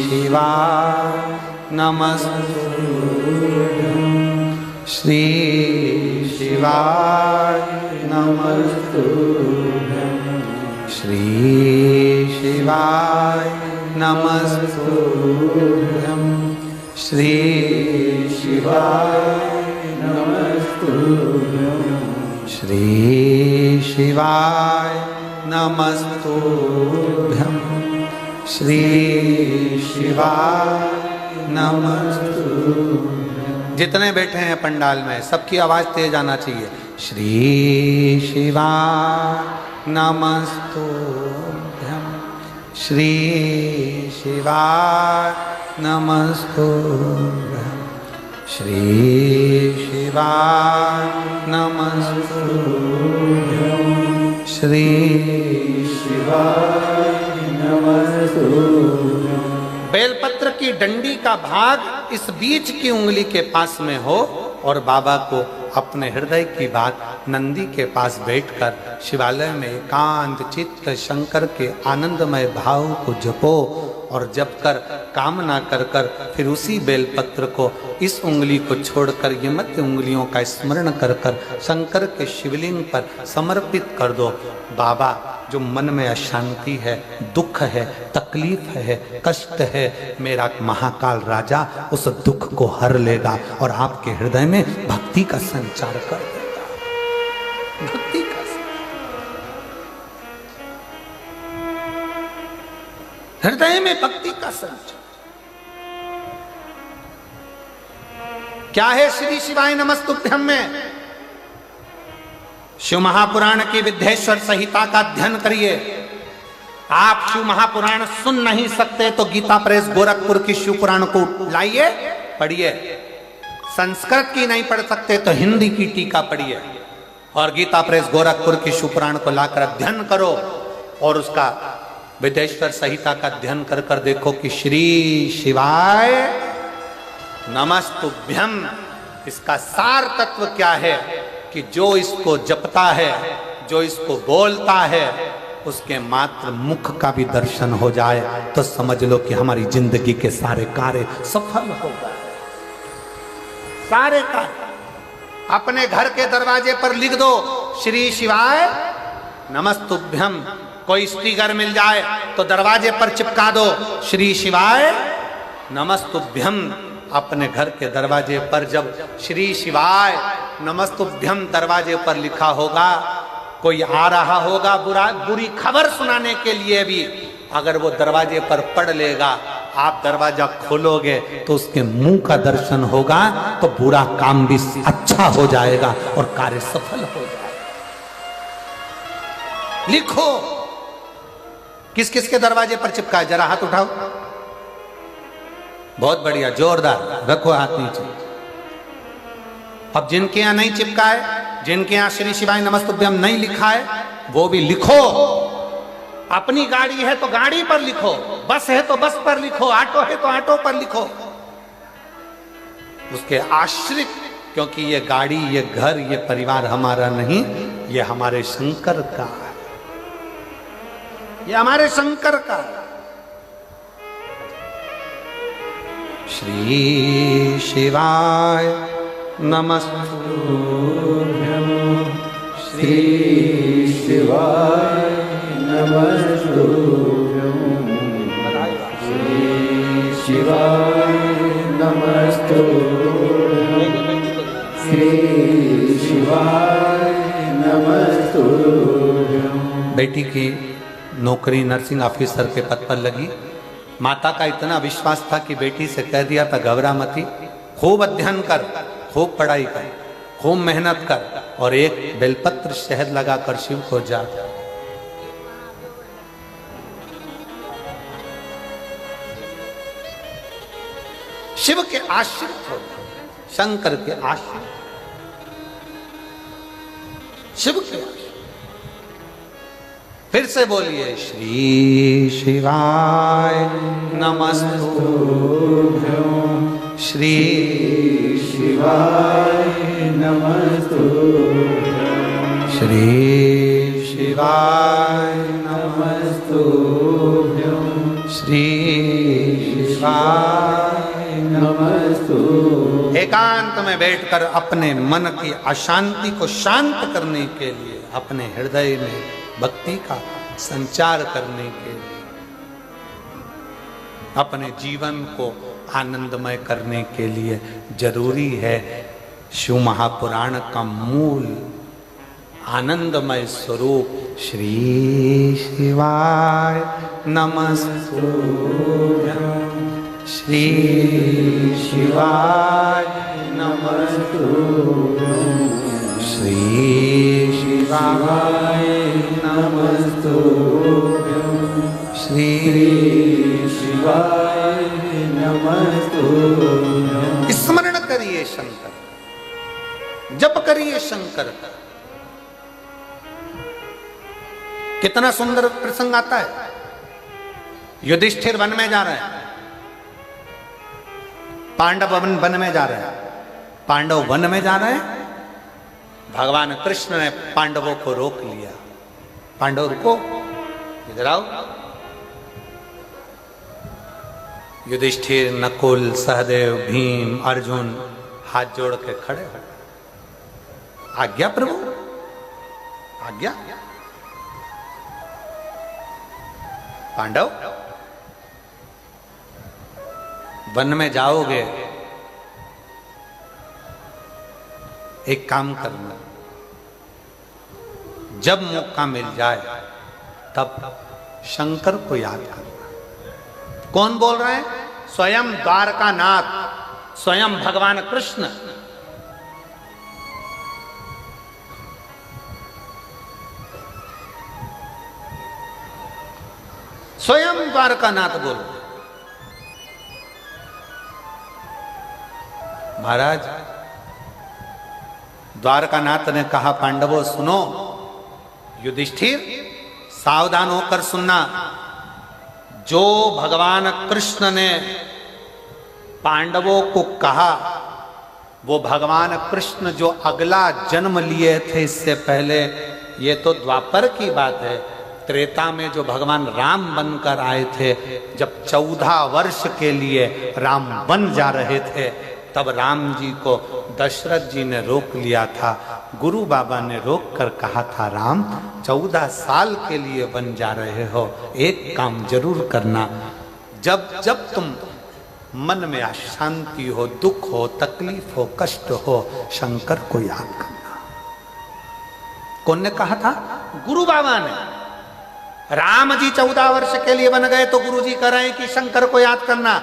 शिवाय नमस्तुभ्यं, श्री शिवाय नमस्तुभ्यं, श्री शिवाय नमस्तुभ्यं, श्री शिवाय नमस्तुभ्यं, श्री शिवाय नमस्तुभ्यं, श्री शिवाय नमस्तुभ्यं। जितने बैठे हैं पंडाल में सबकी आवाज तेज आना चाहिए। श्री शिवाय नमस्तुभ्यं, श्री शिवाय नमस्तुभ्यं, श्री शिवाय नमस्तुभ्यं, श्री शिवाय नमस्तुभ्यं। बेलपत्र की डंडी का भाग इस बीच की उंगली के पास में हो और बाबा को अपने हृदय की बात नंदी के पास बैठकर शिवालय में एकांत चित्त शंकर के आनंदमय भाव को जपो और जप कर कामना कर कर फिर उसी बेलपत्र को इस उंगली को छोड़कर ये मध्य उंगलियों का स्मरण कर कर शंकर के शिवलिंग पर समर्पित कर दो। बाबा, जो मन में अशांति है, दुख है, तकलीफ है, कष्ट है, मेरा महाकाल राजा उस दुख को हर लेगा और आपके हृदय में भक्ति का संचार कर देगा। भक्ति का हृदय में भक्ति का संचार क्या है? श्री शिवाय नमस्तुभ्यं में शिव महापुराण की विद्येश्वर संहिता का अध्ययन करिए। आप शिव महापुराण सुन नहीं सकते तो गीता प्रेस गोरखपुर की शिव पुराण को लाइए, पढ़िए। संस्कृत की नहीं पढ़ सकते तो हिंदी की टीका पढ़िए और गीता प्रेस गोरखपुर की शिव पुराण को लाकर अध्ययन करो और उसका विद्येश्वर संहिता का अध्ययन कर कर देखो कि श्री शिवाय नमस्तुभ्यं इसका सार तत्व क्या है कि जो इसको जपता है, जो इसको बोलता है, उसके मात्र मुख का भी दर्शन हो जाए तो समझ लो कि हमारी जिंदगी के सारे कार्य सफल हो गए। सारे कार्य अपने घर के दरवाजे पर लिख दो श्री शिवाय नमस्तुभ्यं। कोई स्टिकर मिल जाए तो दरवाजे पर चिपका दो श्री शिवाय नमस्तुभ्यं। अपने घर के दरवाजे पर जब श्री शिवाय नमस्तुभ्यं दरवाजे पर लिखा होगा, कोई आ रहा होगा बुरी खबर सुनाने के लिए भी, अगर वो दरवाजे पर पढ़ लेगा, आप दरवाजा खोलोगे तो उसके मुंह का दर्शन होगा तो बुरा काम भी अच्छा हो जाएगा और कार्य सफल हो जाएगा। लिखो किस किस के दरवाजे पर चिपका है, जरा हाथ उठाओ। बहुत बढ़िया, जोरदार, रखो हाथ नीचे। अब जिनके यहां नहीं चिपका है, जिनके यहां श्री शिवाय नमस्तुभ्यं नहीं लिखा है, वो भी लिखो। अपनी गाड़ी है तो गाड़ी पर लिखो, बस है तो बस पर लिखो, ऑटो है तो ऑटो पर लिखो। उसके आश्रित, क्योंकि ये गाड़ी, ये घर, ये परिवार हमारा नहीं, ये हमारे शंकर का है, ये हमारे शंकर का है। श्री शिवाय नमस्तुभ्यं, श्री शिवाय नमस्तुभ्यं, श्री शिवाय नमस्तुभ्यं, श्री शिवाय नमस्तुभ्यं। बेटी की नौकरी नर्सिंग ऑफिसर के पद पर लगी। माता का इतना विश्वास था कि बेटी से कह दिया था घबरा मती, खूब अध्ययन कर, खूब पढ़ाई कर, खूब मेहनत कर और एक बेलपत्र शहद लगाकर शिव को जा। शिव के आश्रित हो जाओ, शंकर के आश्रित, शिव के आश्रित। फिर से बोलिए, श्री शिवाय नमस्तुभ्यं, श्री शिवाय नमस्तुभ्यं, श्री शिवाय नमस्तुभ्यं, श्री शिवाय नमस्तुभ्यं। एकांत में बैठकर अपने मन की अशांति को शांत करने के लिए, अपने हृदय में भक्ति का संचार करने के लिए, अपने जीवन को आनंदमय करने के लिए जरूरी है शिव महापुराण का मूल आनंदमय स्वरूप श्री शिवाय नमस्तुभ्यं, श्री शिवाय नमस्तुभ्यं, श्री शिवाय नमस्तुभ्यं, श्री शिवाय नमस्तुभ्यं। स्मरण करिए शंकर, जप करिए शंकर का। कितना सुंदर प्रसंग आता है। युधिष्ठिर वन में जा रहे हैं, पांडव वन में जा रहे हैं, पांडव वन में जा रहे हैं। भगवान कृष्ण ने पांडवों को रोक लिया। पांडव रुको, इधर आओ। युधिष्ठिर, नकुल, सहदेव, भीम, अर्जुन हाथ जोड़ के खड़े हो। आज्ञा प्रभु, आज्ञा। पांडव, वन में जाओगे, एक काम करना, जब मौका मिल जाए तब शंकर को याद करना। कौन बोल रहे हैं? स्वयं द्वारकानाथ, स्वयं भगवान कृष्ण। स्वयं द्वारकानाथ बोल। महाराज, द्वारकानाथ ने कहा, पांडवों सुनो, युधिष्ठिर सावधान होकर सुनना। जो भगवान कृष्ण ने पांडवों को कहा, वो भगवान कृष्ण जो अगला जन्म लिए थे इससे पहले, ये तो द्वापर की बात है। त्रेता में जो भगवान राम बनकर आए थे, जब 14 वर्ष के लिए राम बन जा रहे थे, तब राम जी को दशरथ जी ने रोक लिया था। गुरु बाबा ने रोक कर कहा था, राम 14 साल के लिए बन जा रहे हो, एक काम जरूर करना, जब जब तुम मन में अशांति हो, दुख हो, तकलीफ हो, कष्ट हो, शंकर को याद करना। कौन ने कहा था? गुरु बाबा ने। राम जी 14 वर्ष के लिए बन गए तो गुरु जी कह रहे हैं कि शंकर को याद करना।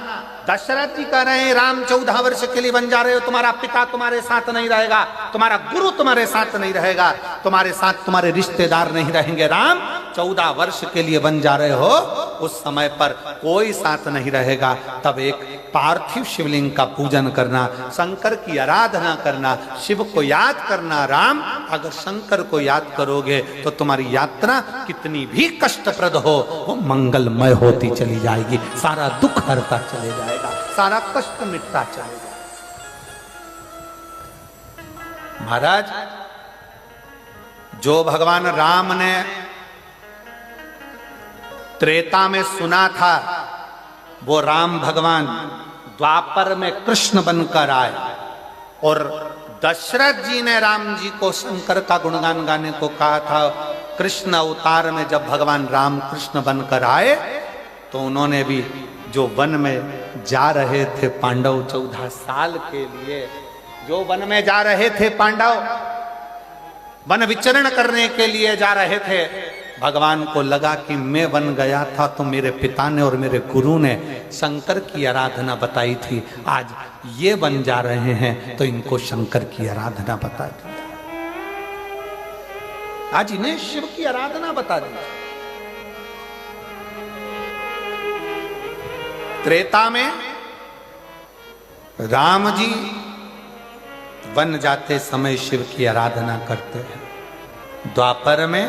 दशरथ जी कह रहे हैं, राम 14 वर्ष के लिए बन जा रहे हो, तुम्हारा पिता तुम्हारे साथ नहीं रहेगा, तुम्हारा गुरु तुम्हारे साथ नहीं रहेगा, तुम्हारे साथ तुम्हारे रिश्तेदार नहीं रहेंगे। राम 14 वर्ष के लिए बन जा रहे हो, उस समय पर कोई साथ नहीं रहेगा। तब एक पार्थिव शिवलिंग का पूजन करना, शंकर की आराधना करना, शिव को याद करना। राम, अगर शंकर को याद करोगे तो तुम्हारी यात्रा कितनी भी कष्टप्रद हो, वो मंगलमय होती चली जाएगी, सारा दुख हरता चले जाएगा, सारा कष्ट मिटता चलेगा। महाराज, जो भगवान राम ने त्रेता में सुना था, वो राम भगवान द्वापर में कृष्ण बनकर आए। और दशरथ जी ने राम जी को शंकर का गुणगान गाने को कहा था। कृष्ण अवतार में जब भगवान राम कृष्ण बनकर आए, तो उन्होंने भी जो वन में जा रहे थे पांडव 14 साल के लिए, जो वन में जा रहे थे पांडव, वन विचरण करने के लिए जा रहे थे, भगवान को लगा कि मैं बन गया था तो मेरे पिता ने और मेरे गुरु ने शंकर की आराधना बताई थी, आज ये बन जा रहे हैं तो इनको शंकर की आराधना बता दी, आज इन्हें शिव की आराधना बता दी। त्रेता में राम जी वन जाते समय शिव की आराधना करते हैं। द्वापर में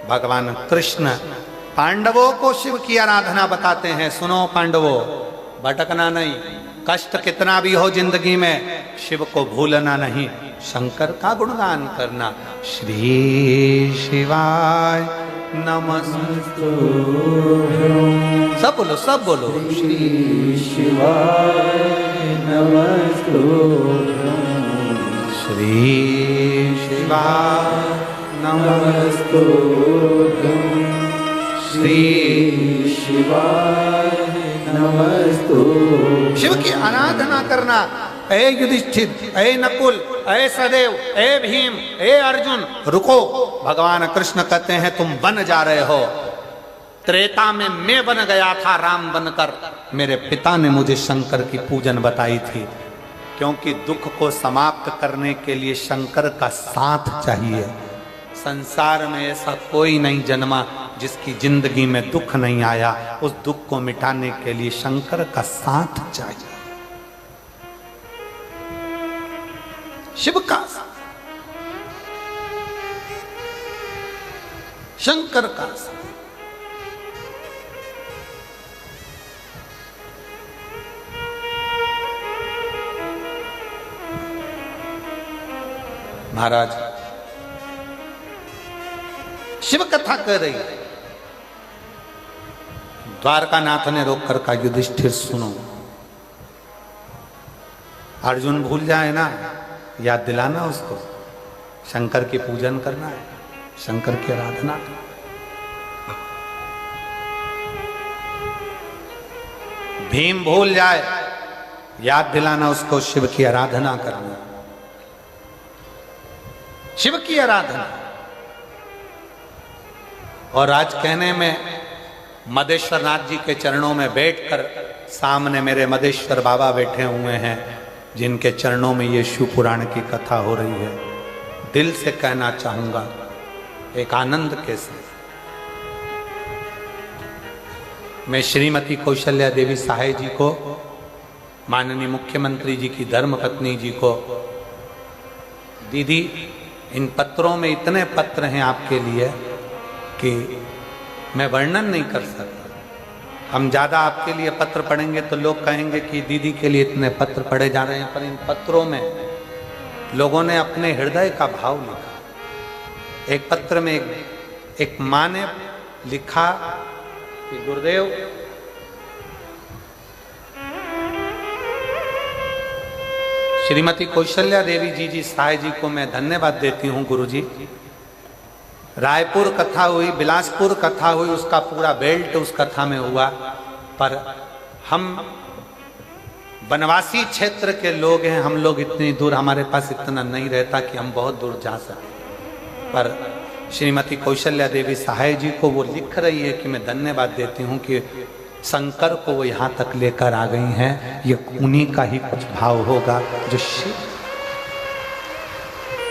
भगवान कृष्ण पांडवों को शिव की आराधना बताते हैं। सुनो पांडवों, भटकना नहीं, कष्ट कितना भी हो जिंदगी में, शिव को भूलना नहीं, शंकर का गुणगान करना। श्री शिवाय नमस्तु। सब बोलो, सब बोलो। श्री शिवाय नमस्तु। श्री शिवाय नमस्तु। श्री शिवाय नमस्तु। शिव की आराधना करना। ए युधिष्ठिर, ए नकुल, ए सदेव, ए भीम, ए अर्जुन, रुको। भगवान कृष्ण कहते हैं तुम बन जा रहे हो। त्रेता में मैं बन गया था राम बनकर, मेरे पिता ने मुझे शंकर की पूजन बताई थी, क्योंकि दुख को समाप्त करने के लिए शंकर का साथ चाहिए। संसार में ऐसा कोई नहीं जन्मा जिसकी जिंदगी में दुख नहीं आया। उस दुख को मिटाने के लिए शंकर का साथ चाहिए। शिव का, शंकर का साथ। महाराज शिव कथा कर रही है। द्वारकानाथ ने रोक कर कहा युधिष्ठिर सुनो, अर्जुन भूल जाए ना, याद दिलाना उसको, शंकर की पूजन करना है, शंकर की आराधना करना। भीम भूल जाए, याद दिलाना उसको, शिव की आराधना करना, शिव की आराधना। और आज कहने में मदेश्वर नाथ जी के चरणों में बैठकर, सामने मेरे मदेश्वर बाबा बैठे हुए हैं जिनके चरणों में ये शिव पुराण की कथा हो रही है, दिल से कहना चाहूंगा एक आनंद के साथ, मैं श्रीमती कौशल्या देवी सहाय जी को, माननीय मुख्यमंत्री जी की धर्मपत्नी जी को, दीदी इन पत्रों में इतने पत्र हैं आपके लिए कि मैं वर्णन नहीं कर सकता। हम ज़्यादा आपके लिए पत्र पढ़ेंगे तो लोग कहेंगे कि दीदी के लिए इतने पत्र पढ़े जा रहे हैं, पर इन पत्रों में लोगों ने अपने हृदय का भाव लिखा। एक पत्र में एक माँ ने लिखा कि गुरुदेव, श्रीमती कौशल्या देवी जी सहाय जी को मैं धन्यवाद देती हूँ। गुरुजी, रायपुर कथा हुई, बिलासपुर कथा हुई, उसका पूरा बेल्ट उस कथा में हुआ, पर हम वनवासी क्षेत्र के लोग हैं, हम लोग इतनी दूर, हमारे पास इतना नहीं रहता कि हम बहुत दूर जा सकें। पर श्रीमती कौशल्या देवी सहाय जी को वो लिख रही है कि मैं धन्यवाद देती हूँ कि शंकर को वो यहाँ तक लेकर आ गई हैं। ये उन्हीं का ही कुछ भाव होगा जो शिव,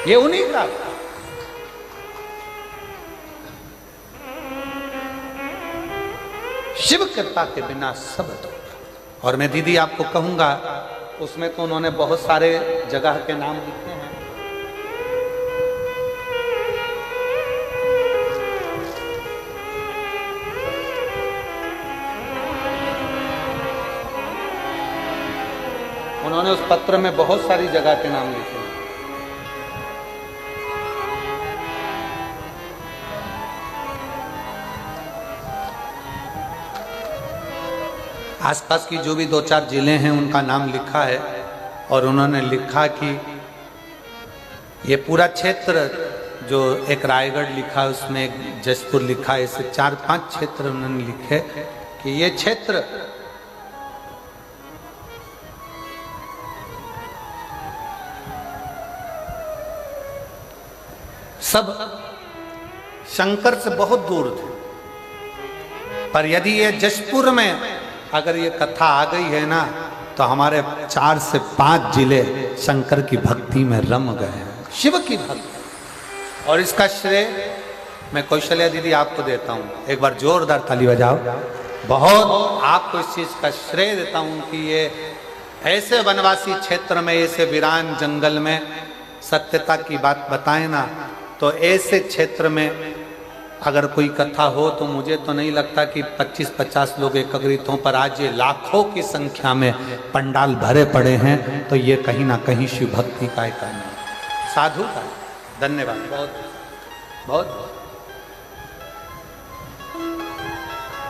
ये उन्हीं का। शिव कृपा के बिना सब होगा। और मैं दीदी आपको कहूंगा, उसमें तो उन्होंने बहुत सारे जगह के नाम लिखे हैं। उन्होंने उस पत्र में बहुत सारी जगह के नाम लिखे हैं। आसपास की जो भी 2-4 जिले हैं उनका नाम लिखा है। और उन्होंने लिखा कि ये पूरा क्षेत्र, जो एक रायगढ़ लिखा है, उसमें एक जसपुर लिखा है, ऐसे 4-5 क्षेत्र उन्होंने लिखे कि ये क्षेत्र सब शंकर से बहुत दूर थे। पर यदि ये जसपुर में अगर ये कथा आ गई है ना, तो हमारे 4 से 5 जिले शंकर की भक्ति में रम गए हैं, शिव की भक्ति। और इसका श्रेय मैं कौशल्या दीदी आपको देता हूँ। एक बार जोरदार ताली बजाओ। बहुत आपको इस चीज का श्रेय देता हूँ कि ये ऐसे वनवासी क्षेत्र में, ऐसे वीरान जंगल में सत्यता की बात बताए ना, तो ऐसे क्षेत्र में अगर कोई कथा हो तो मुझे तो नहीं लगता कि 25-50 लोग एकत्रित हों, पर आज ये लाखों की संख्या में पंडाल भरे पड़े हैं, तो ये कहीं ना कहीं शिव भक्ति का एक है, साधु का। धन्यवाद, बहुत बहुत।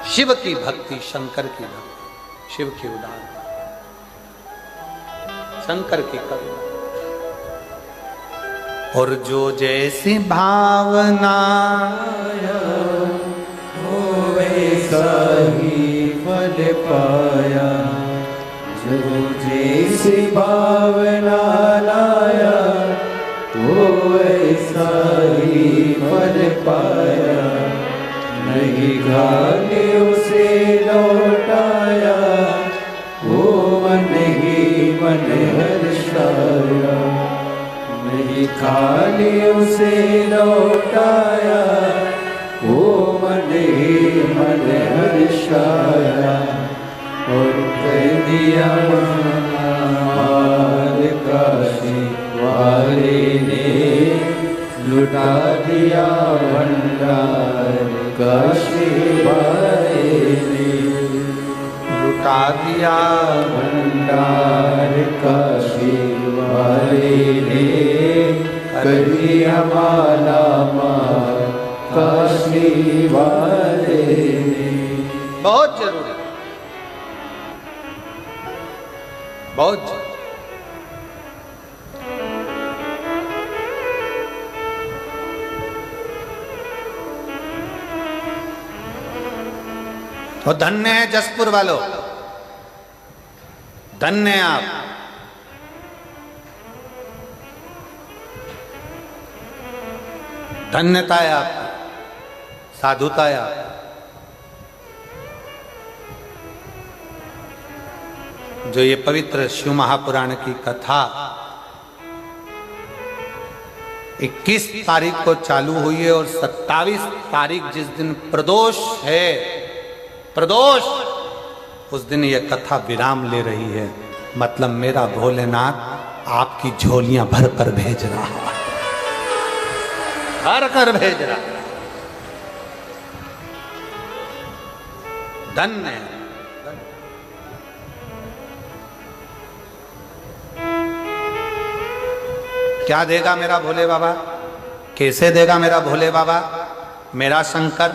शिव की भक्ति, शंकर की भक्ति, शिव की उदाहरण, शंकर की करुणा। और जो जैसी भावना हो वैसा ही फल पाया, जो जैसी भावना लाया वो वैसा ही फल पाया, नहीं खाली उसे लौटाया वो मन ही मन हर्षाया, नहीं खाली उसे लौटाया वो मन ही मन हर्षाया। और कह दिया माल काशी वाले ने, लुटा दिया भंडार काशी वाले ने, लुटा दिया भंडार काशी वाले ने, कर दिया माला माल काशी वाले ने। बहुत जरूरी, बहुत जरूरी। तो धन्य है जसपुर वालों, धन्य है आप। धन्यता है आपकी, साधुता है आपकी। जो ये पवित्र शिव महापुराण की कथा 21 तारीख को चालू हुई है और 27 तारीख जिस दिन प्रदोष है, प्रदोष, उस दिन यह कथा विराम ले रही है। मतलब मेरा भोलेनाथ आपकी झोलियां भर कर भेज रहा है, भर कर भेज रहा है। धन्य है। क्या देगा मेरा भोले बाबा, कैसे देगा मेरा भोले बाबा, मेरा शंकर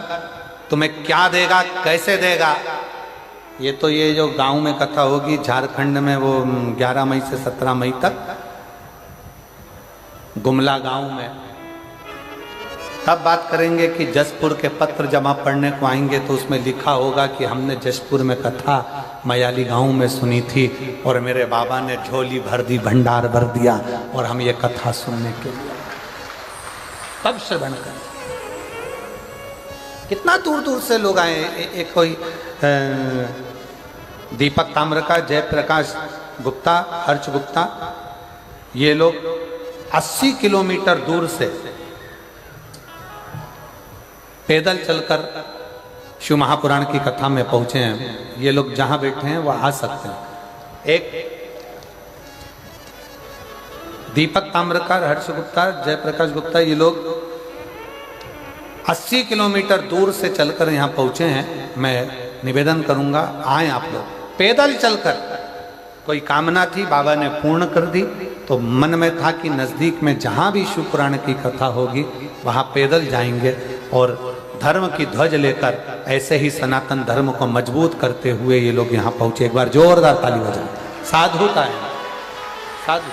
तुम्हें क्या देगा, कैसे देगा? ये तो ये जो गांव में कथा होगी झारखंड में, वो 11 मई से 17 मई तक गुमला गांव में, तब बात करेंगे कि जसपुर के पत्र जमा पढ़ने को आएंगे तो उसमें लिखा होगा कि हमने जसपुर में कथा मयाली गांव में सुनी थी और मेरे बाबा ने झोली भर दी, भंडार भर दिया और हम ये कथा सुनने के लिए तब श्रवण कर। कितना दूर दूर से लोग आए। एक कोई दीपक ताम्रका, जयप्रकाश गुप्ता, हर्ष गुप्ता, ये लोग 80 किलोमीटर दूर से पैदल चलकर शिव महापुराण की कथा में पहुंचे हैं। ये लोग जहां बैठे हैं वह आ सकते हैं। एक दीपक ताम्रकार, हर्ष गुप्ता, जयप्रकाश गुप्ता, ये लोग 80 किलोमीटर दूर से चलकर यहाँ पहुंचे हैं। मैं निवेदन करूंगा आए आप लोग पैदल चलकर। कोई कामना थी, बाबा ने पूर्ण कर दी। तो मन में था कि नजदीक में जहां भी शिव पुराण की कथा होगी वहां पैदल जाएंगे और धर्म की ध्वज लेकर ऐसे ही सनातन धर्म को मजबूत करते हुए ये लोग यहाँ पहुंचे। एक बार जोरदार ताली बजाएं। साधुता है, साधु।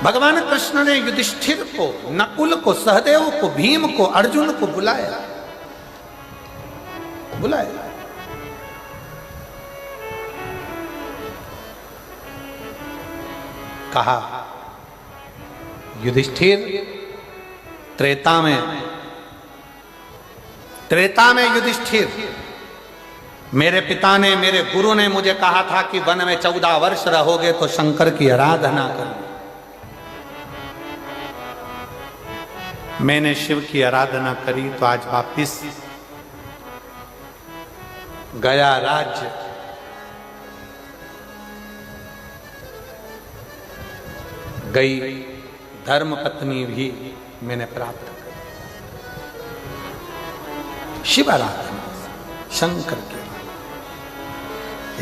भगवान कृष्ण ने युधिष्ठिर को, नकुल को, सहदेव को, भीम को, अर्जुन को बुलाया, बुलाया। कहा युधिष्ठिर, त्रेता में युधिष्ठिर, मेरे पिता ने, मेरे गुरु ने मुझे कहा था कि वन में 14 वर्ष रहोगे तो शंकर की आराधना करना। मैंने शिव की आराधना करी तो आज वापिस गया राज्य, गई धर्म पत्नी भी मैंने प्राप्त कर। शिव आराधना, शंकर के,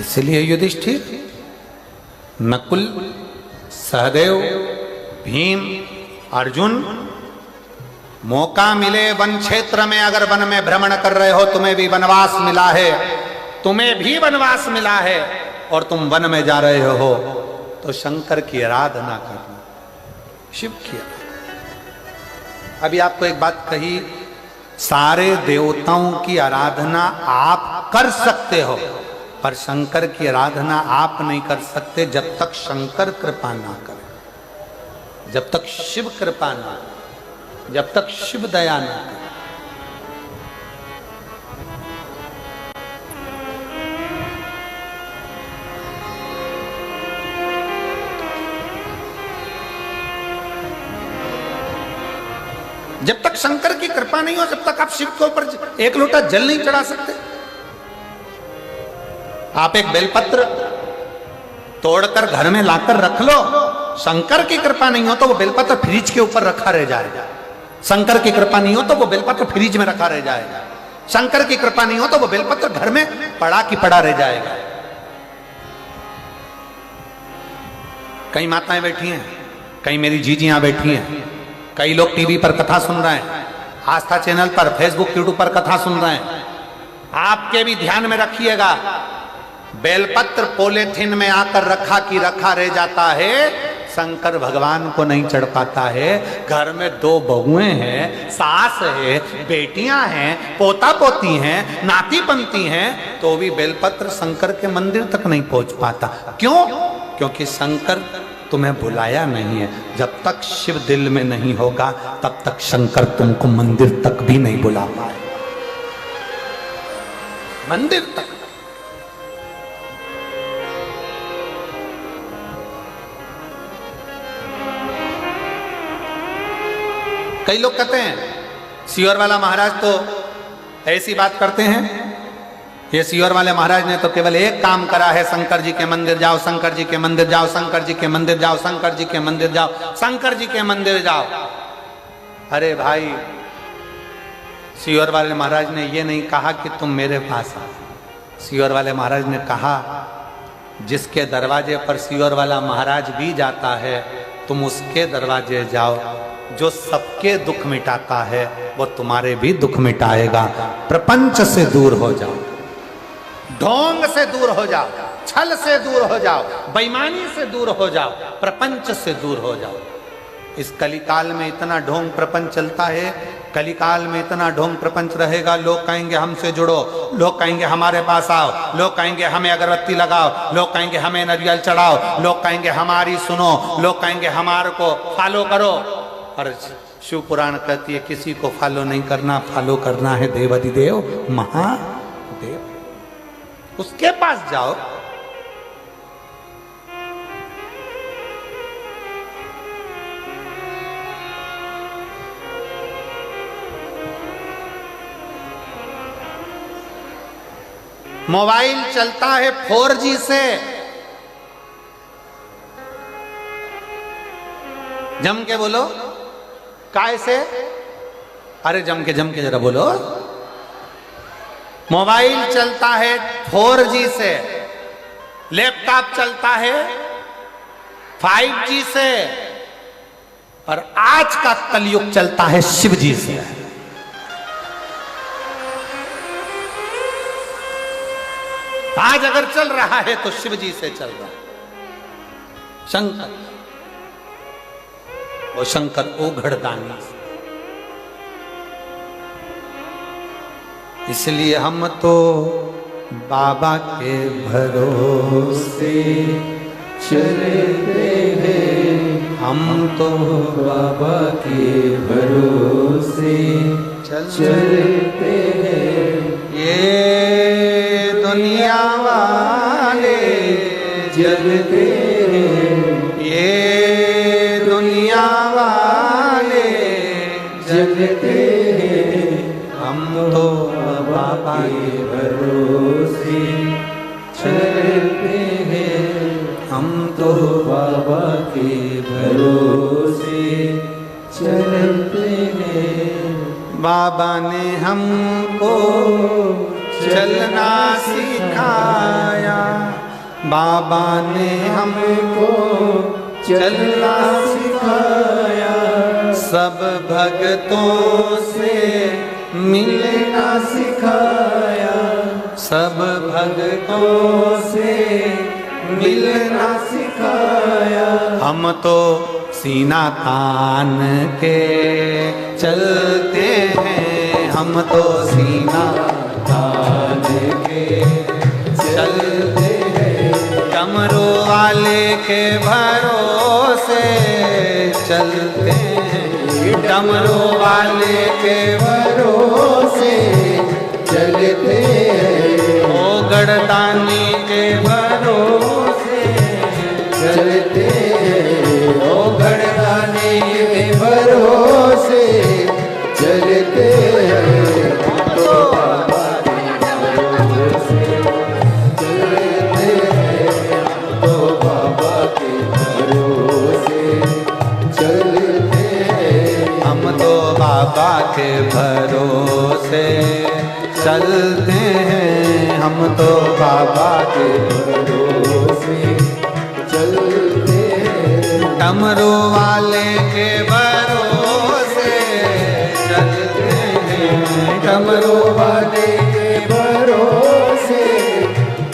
इसलिए युधिष्ठिर, नकुल, सहदेव, भीम, अर्जुन, मौका मिले वन क्षेत्र में, अगर वन में भ्रमण कर रहे हो, तुम्हें भी वनवास मिला है, तुम्हें भी वनवास मिला है और तुम वन में जा रहे हो, तो शंकर की आराधना करना, शिव की। अभी आपको एक बात कही, सारे देवताओं की आराधना आप कर सकते हो, पर शंकर की आराधना आप नहीं कर सकते जब तक शंकर कृपा ना करे, जब तक शिव कृपा ना करे, जब तक शिव दया ना करे। जब तक शंकर की कृपा नहीं हो, जब तक आप शिव के ऊपर एक लोटा जल नहीं चढ़ा सकते। आप एक बेलपत्र तोड़कर घर में लाकर रख लो, शंकर की कृपा नहीं हो तो वो बेलपत्र फ्रिज के ऊपर रखा रह जाएगा। शंकर की कृपा नहीं हो तो वो बेलपत्र फ्रिज में रखा रह जाएगा। शंकर की कृपा नहीं हो तो वो बेलपत्र घर में पड़ा की पड़ा रह जाएगा। कई माताएं बैठी हैं, कई मेरी जीजियां बैठी हैं, कई लोग टीवी पर कथा सुन रहे हैं, आस्था चैनल पर, फेसबुक, यूट्यूब पर कथा सुन रहे हैं। आपके भी ध्यान में रखिएगा, बेलपत्र पॉलीथिन में आकर रखा की रखा रह जाता है, शंकर भगवान को नहीं चढ़ पाता है। घर में 2 बहुएं हैं, सास है, बेटियां हैं, पोता पोती हैं, नाती पंती हैं, तो भी बेलपत्र शंकर के मंदिर तक नहीं पहुंच पाता। क्यों? क्योंकि शंकर तुम्हें बुलाया नहीं है। जब तक शिव दिल में नहीं होगा तब तक शंकर तुमको मंदिर तक भी नहीं बुला पाए, मंदिर तक। कई लोग कहते हैं सीहोर वाला महाराज तो ऐसी बात करते हैं, ये सीहोर वाले महाराज ने तो केवल एक काम करा है, शंकर जी के मंदिर जाओ, शंकर जी के मंदिर जाओ, शंकर जी के मंदिर जाओ, शंकर जी के मंदिर जाओ, शंकर जी के मंदिर जाओ। अरे भाई, सीहोर वाले महाराज ने ये नहीं कहा कि तुम मेरे पास आओ। सीहोर वाले महाराज ने कहा जिसके दरवाजे पर सीहोर वाला महाराज भी जाता है, तुम उसके दरवाजे जाओ। जो सबके दुख मिटाता है वो तुम्हारे भी दुख मिटाएगा। प्रपंच से दूर हो जाओ, ढोंग से दूर हो जाओ, छल से दूर हो जाओ, बेईमानी से दूर हो जाओ, प्रपंच से दूर हो जाओ। इस कलिकाल में इतना ढोंग प्रपंच चलता है, कलिकाल में इतना ढोंग प्रपंच रहेगा। लोग कहेंगे हमसे जुड़ो, लोग कहेंगे हमारे पास आओ, लोग कहेंगे हमें अगरबत्ती लगाओ, लोग कहेंगे हमें नारियल चढ़ाओ, लोग कहेंगे हमारी सुनो, लोग कहेंगे हमारे को फॉलो करो। और शिव पुराण कहती है किसी को फॉलो नहीं करना, फॉलो करना है देवाधिदेव महादेव, उसके पास जाओ। मोबाइल चलता है 4G से, जम के बोलो, काय से? अरे जम के जरा बोलो। मोबाइल चलता है 4G से, लैपटॉप चलता है 5G से, और आज का कलयुग चलता है शिव जी से। आज अगर चल रहा है तो शिव जी से चल रहा है। शंकर, वो शंकर ओघड़दानी। इसलिए हम तो बाबा के भरोसे चलते हैं, हम तो बाबा के भरोसे चलते हैं। ये दुनिया वाले जलते हैं, ये दुनिया वाले जलते हैं, हम तो बाबा के भरोसे चलते हैं, हम तो बाबा के भरोसे चलते हैं। बाबा ने हमको चलना सिखाया, बाबा ने हमको चलना सिखाया, सब भक्तों से मिलना सिखाया, सब भक्तों से मिलना सिखाया। हम तो सीना तान के चलते हैं, हम तो सीना तान के चलते हैं, डमरू वाले के भरोसे चलते हैं, डमरू वाले के भरोसे चलते हैं, ओ गढ़दानी के भरोसे चलते हैं, ओ गढ़दानी के भरोसे चलते हैं। तो बाबा के भरोसे चलते हैं, तो बाबा के भरोसे चलते हैं, हम तो बाबा के भरोसे चलते हैं, हम तो बाबा के भरोसे चलते हैं, डमरू वाले के भरोसे चलते हैं, डमरू वाले के भरोसे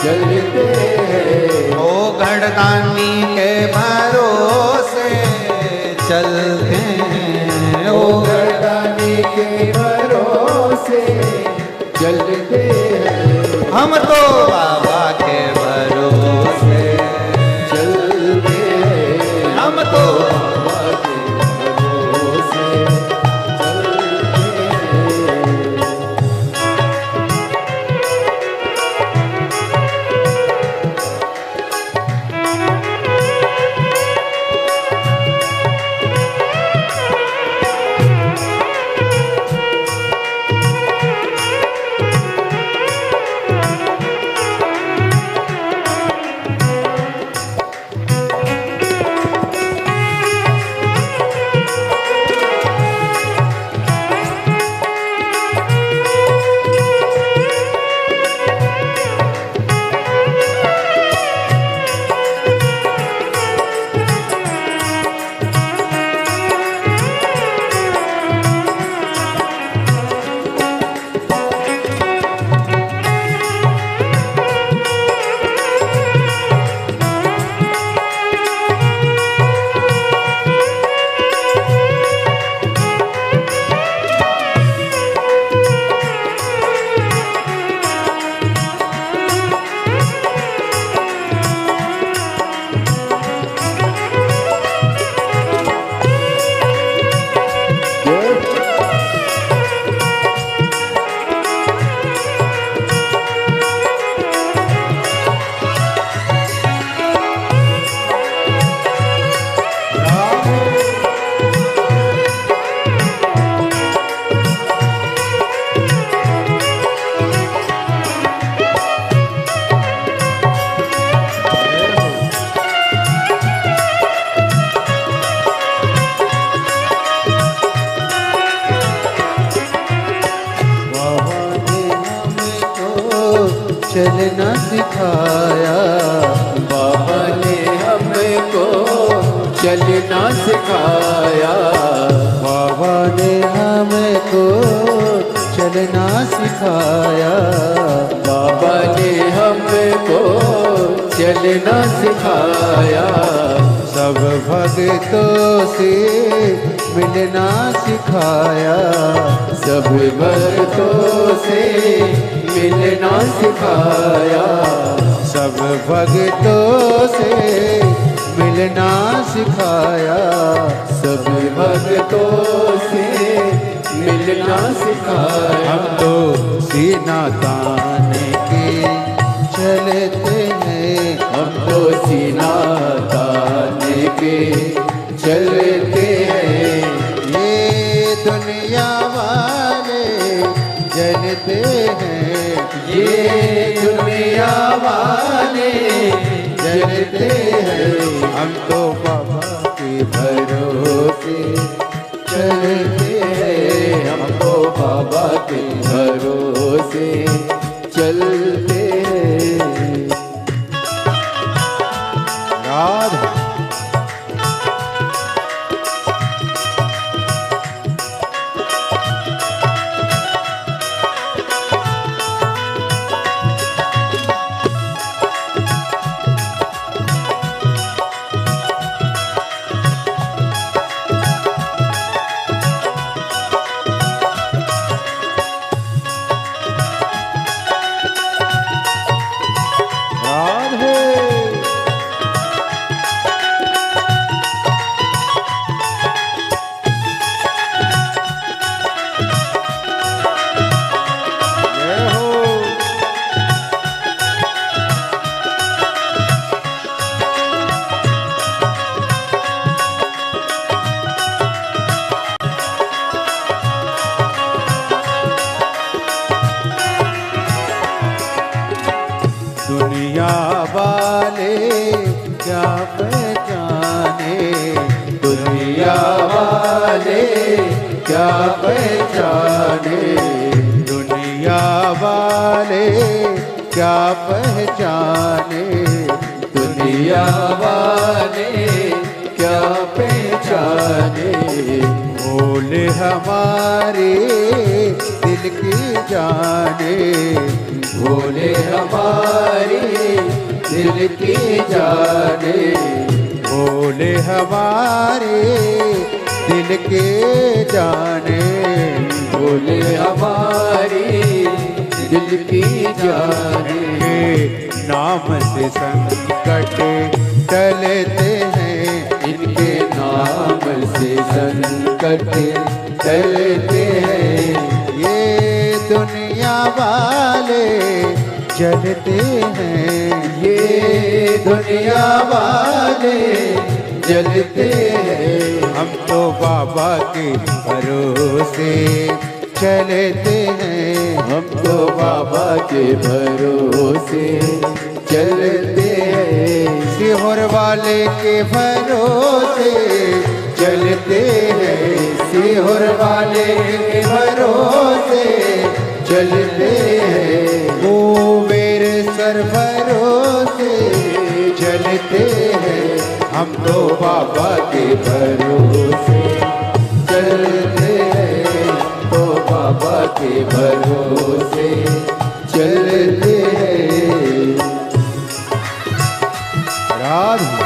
चलते हैं, ओ गढ़दानी के भरोसे चलते हैं, ओ गढ़दानी के भरोसे चलते हैं, हम तो बाबा के भरोसे चलते हैं, हम तो बाबा के भरोसे चलते हैं। चलना सिखाया, बाबा ने हमको चलना सिखाया, बाबा ने हमको चलना सिखाया, बाबा ने हमको चलना सिखाया, सब भक्तों से मिलना सिखाया, सब भक्तों से मिलना सिखाया, सब भक्तों से मिलना सिखाया, सब भक्तों से मिलना सिखाया। हम तो सीना तान के चलते हैं, हम तो सीना तान के चलते हैं, ये दुनिया वाले चलते हैं, ये दुनिया वाले चलते हैं। हम तो बाबा के भरोसे चलते हैं, हम तो बाबा के भरोसे चलते हैं। राधा दुनिया वाले क्या पहचाने, दुनिया वाले क्या पहचाने, दुनिया वाले क्या पहचाने, दुनिया वाले क्या पहचाने। भोले हमारे दिल की जाने, भोले हमारे दिल की जाने, भोले हमारे दिल के जाने, भोले हमारे दिल की जाने। नाम से संकट टलते हैं, इनके नाम से संकट टलते हैं। ये दुनिया वाले चलते हैं, ये दुनिया वाले जलते हैं। हम तो बाबा के भरोसे चलते हैं, हम तो बाबा के भरोसे चलते हैं। सीहोर वाले के भरोसे चलते हैं, सीहोर वाले के भरोसे चलते हैं। कुबेर सर भरोसे चलते हैं, हम तो बाबा के भरोसे चलते हैं, तो बाबा के भरोसे चलते हैं। राधे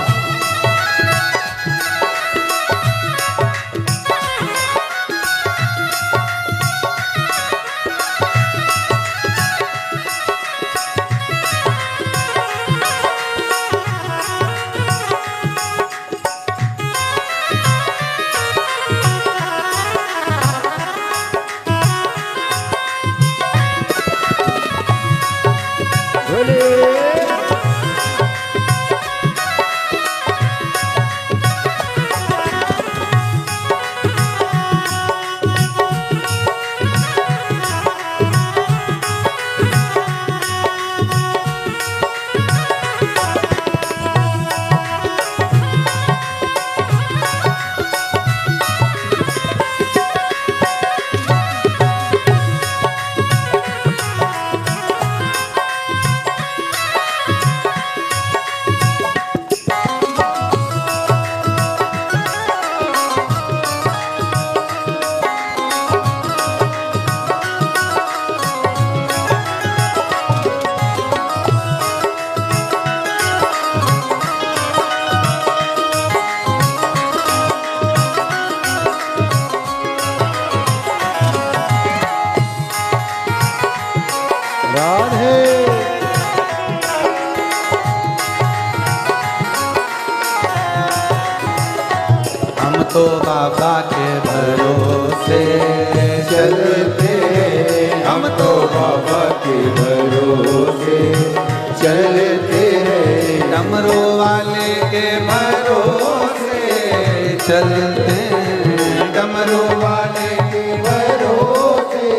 हम तो बाबा के भरोसे चलते हैं, हम तो बाबा के भरोसे चलते हैं। डमरू वाले के भरोसे चलते हैं, डमरू वाले के भरोसे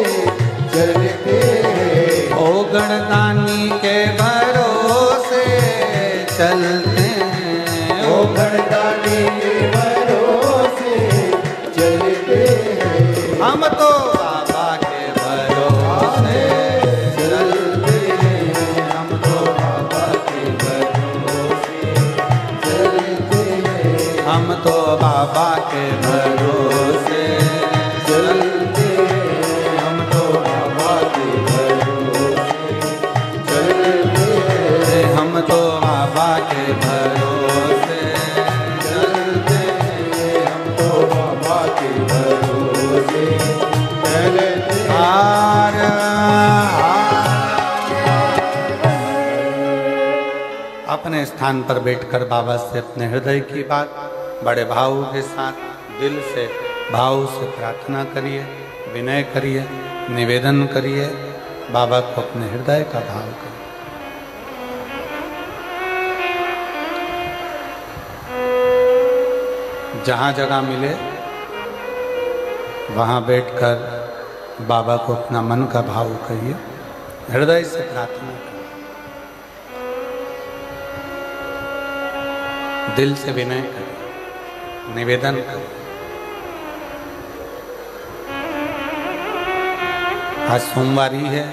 चलते भरदानी के भरोसे चलते हैं, ओ भरदानी के भरोसे चलते हैं। हम तो बाबा के भरोसे चलते हैं, हम तो बाबा के भरोसे चलते हैं, हम तो बाबा के भरोसे चलते हैं, हम तो बाबा के भरोसे चलते हैं, हम तो बाबा के भरोसे चलते हैं, हम तो बाबा के भरोसे चलते हैं। अपने स्थान पर बैठकर बाबा से अपने हृदय की बात बड़े भाव के साथ दिल से भाव से प्रार्थना करिए, विनय करिए, निवेदन करिए, बाबा को अपने हृदय का भाव करिए। जहाँ जगह मिले वहाँ बैठकर बाबा को अपना मन का भाव कहिए, हृदय से प्रार्थना करिए, दिल से विनय करिए, निवेदन करिए। आज सोमवारी है,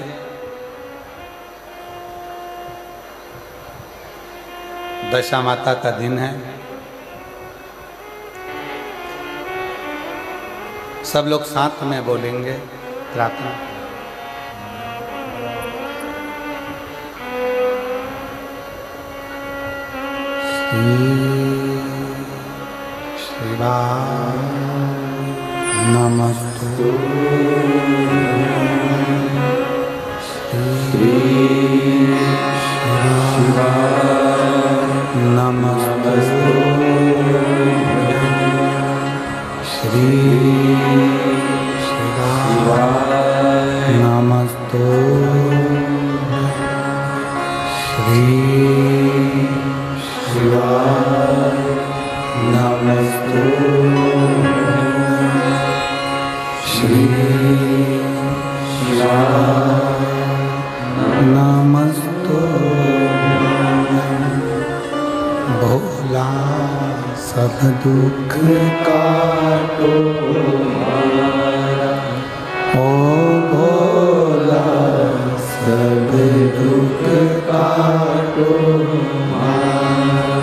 दशा माता का दिन है। सब लोग साथ में बोलेंगे प्रार्थना। शिवाय नमस्तु, श्री शिवाय नमस्तु, श्री शिवाय नमस्तु, श्री शिवाय नमस्तु, श्री शिवाय नमस्तु। भोला सब दुख काटो हमारा, ओ भोला सब दुख काटो हमारा।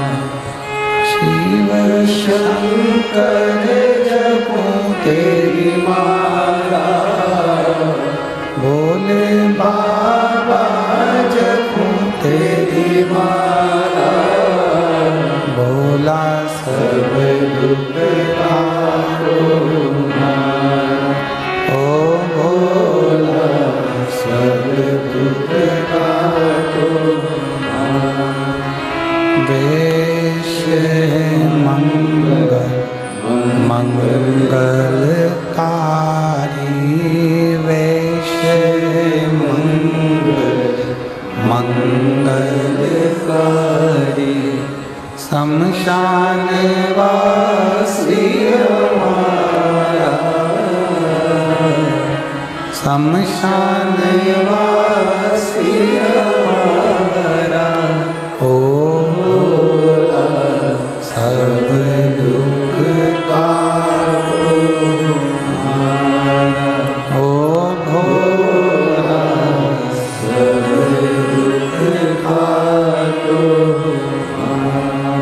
शिव शंकर जपो तेरी माला, भोले बाबा जपो तेरी माला। भोला सब दुख काटो हमारा, ओ भोला सब दुख काटो हमारा। वेश मंगल मंगलकारी, वेश मंगल मंगलकारी। शमशान वासी हमारा, शमशान वासी हमारा। ओ भोला सब दुख काटो हमारा, ओ भोला सब दुख काटो हमारा।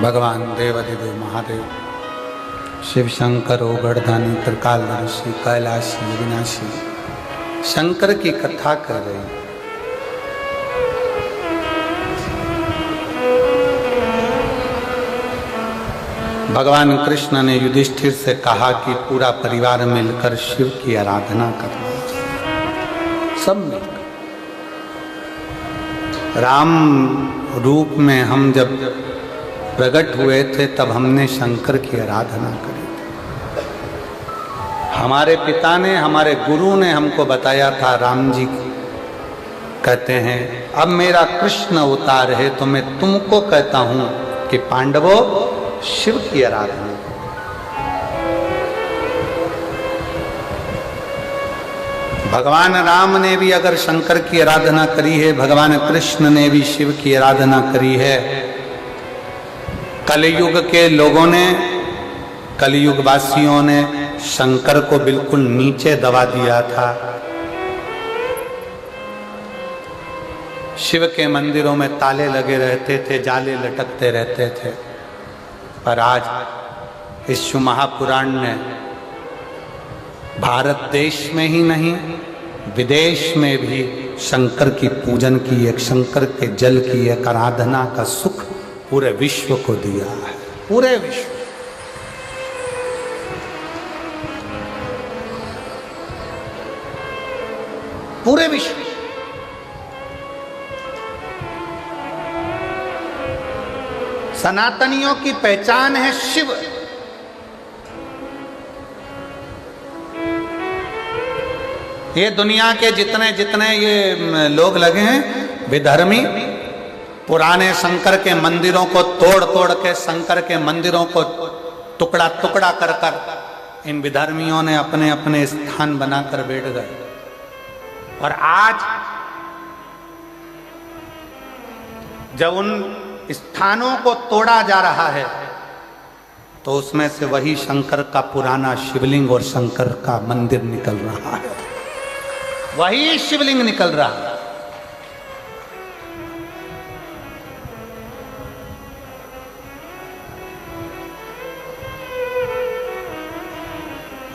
भगवान देवाधिदेव महादेव शिव शंकर ओगढ़दानी त्रिकालदर्शी कैलाशी अविनाशी शंकर की कथा कर रही। भगवान कृष्ण ने युधिष्ठिर से कहा कि पूरा परिवार मिलकर शिव की आराधना करना, सब मिलकर। राम रूप में हम जब प्रकट हुए थे तब हमने शंकर की आराधना करी थी। हमारे पिता ने, हमारे गुरु ने हमको बताया था राम जी कहते हैं अब मेरा कृष्ण अवतार है तो मैं तुमको कहता हूं कि पांडवों शिव की आराधना। भगवान राम ने भी अगर शंकर की आराधना करी है, भगवान कृष्ण ने भी शिव की आराधना करी है। कलयुग के लोगों ने, कलयुग वासियों ने शंकर को बिल्कुल नीचे दबा दिया था। शिव के मंदिरों में ताले लगे रहते थे, जाले लटकते रहते थे। पर आज इस शिव महापुराण ने भारत देश में ही नहीं विदेश में भी शंकर की पूजन की, एक शंकर के जल की एक आराधना का सुख पूरे विश्व को दिया है। पूरे विश्व, पूरे विश्व। सनातनियों की पहचान है शिव। ये दुनिया के जितने जितने ये लोग लगे हैं विधर्मी, पुराने शंकर के मंदिरों को तोड़ तोड़ के शंकर के मंदिरों को टुकड़ा टुकड़ा कर कर इन विधर्मियों ने अपने अपने स्थान बनाकर बैठ गए। और आज जब उन स्थानों को तोड़ा जा रहा है तो उसमें से वही शंकर का पुराना शिवलिंग और शंकर का मंदिर निकल रहा है, वही शिवलिंग निकल रहा है।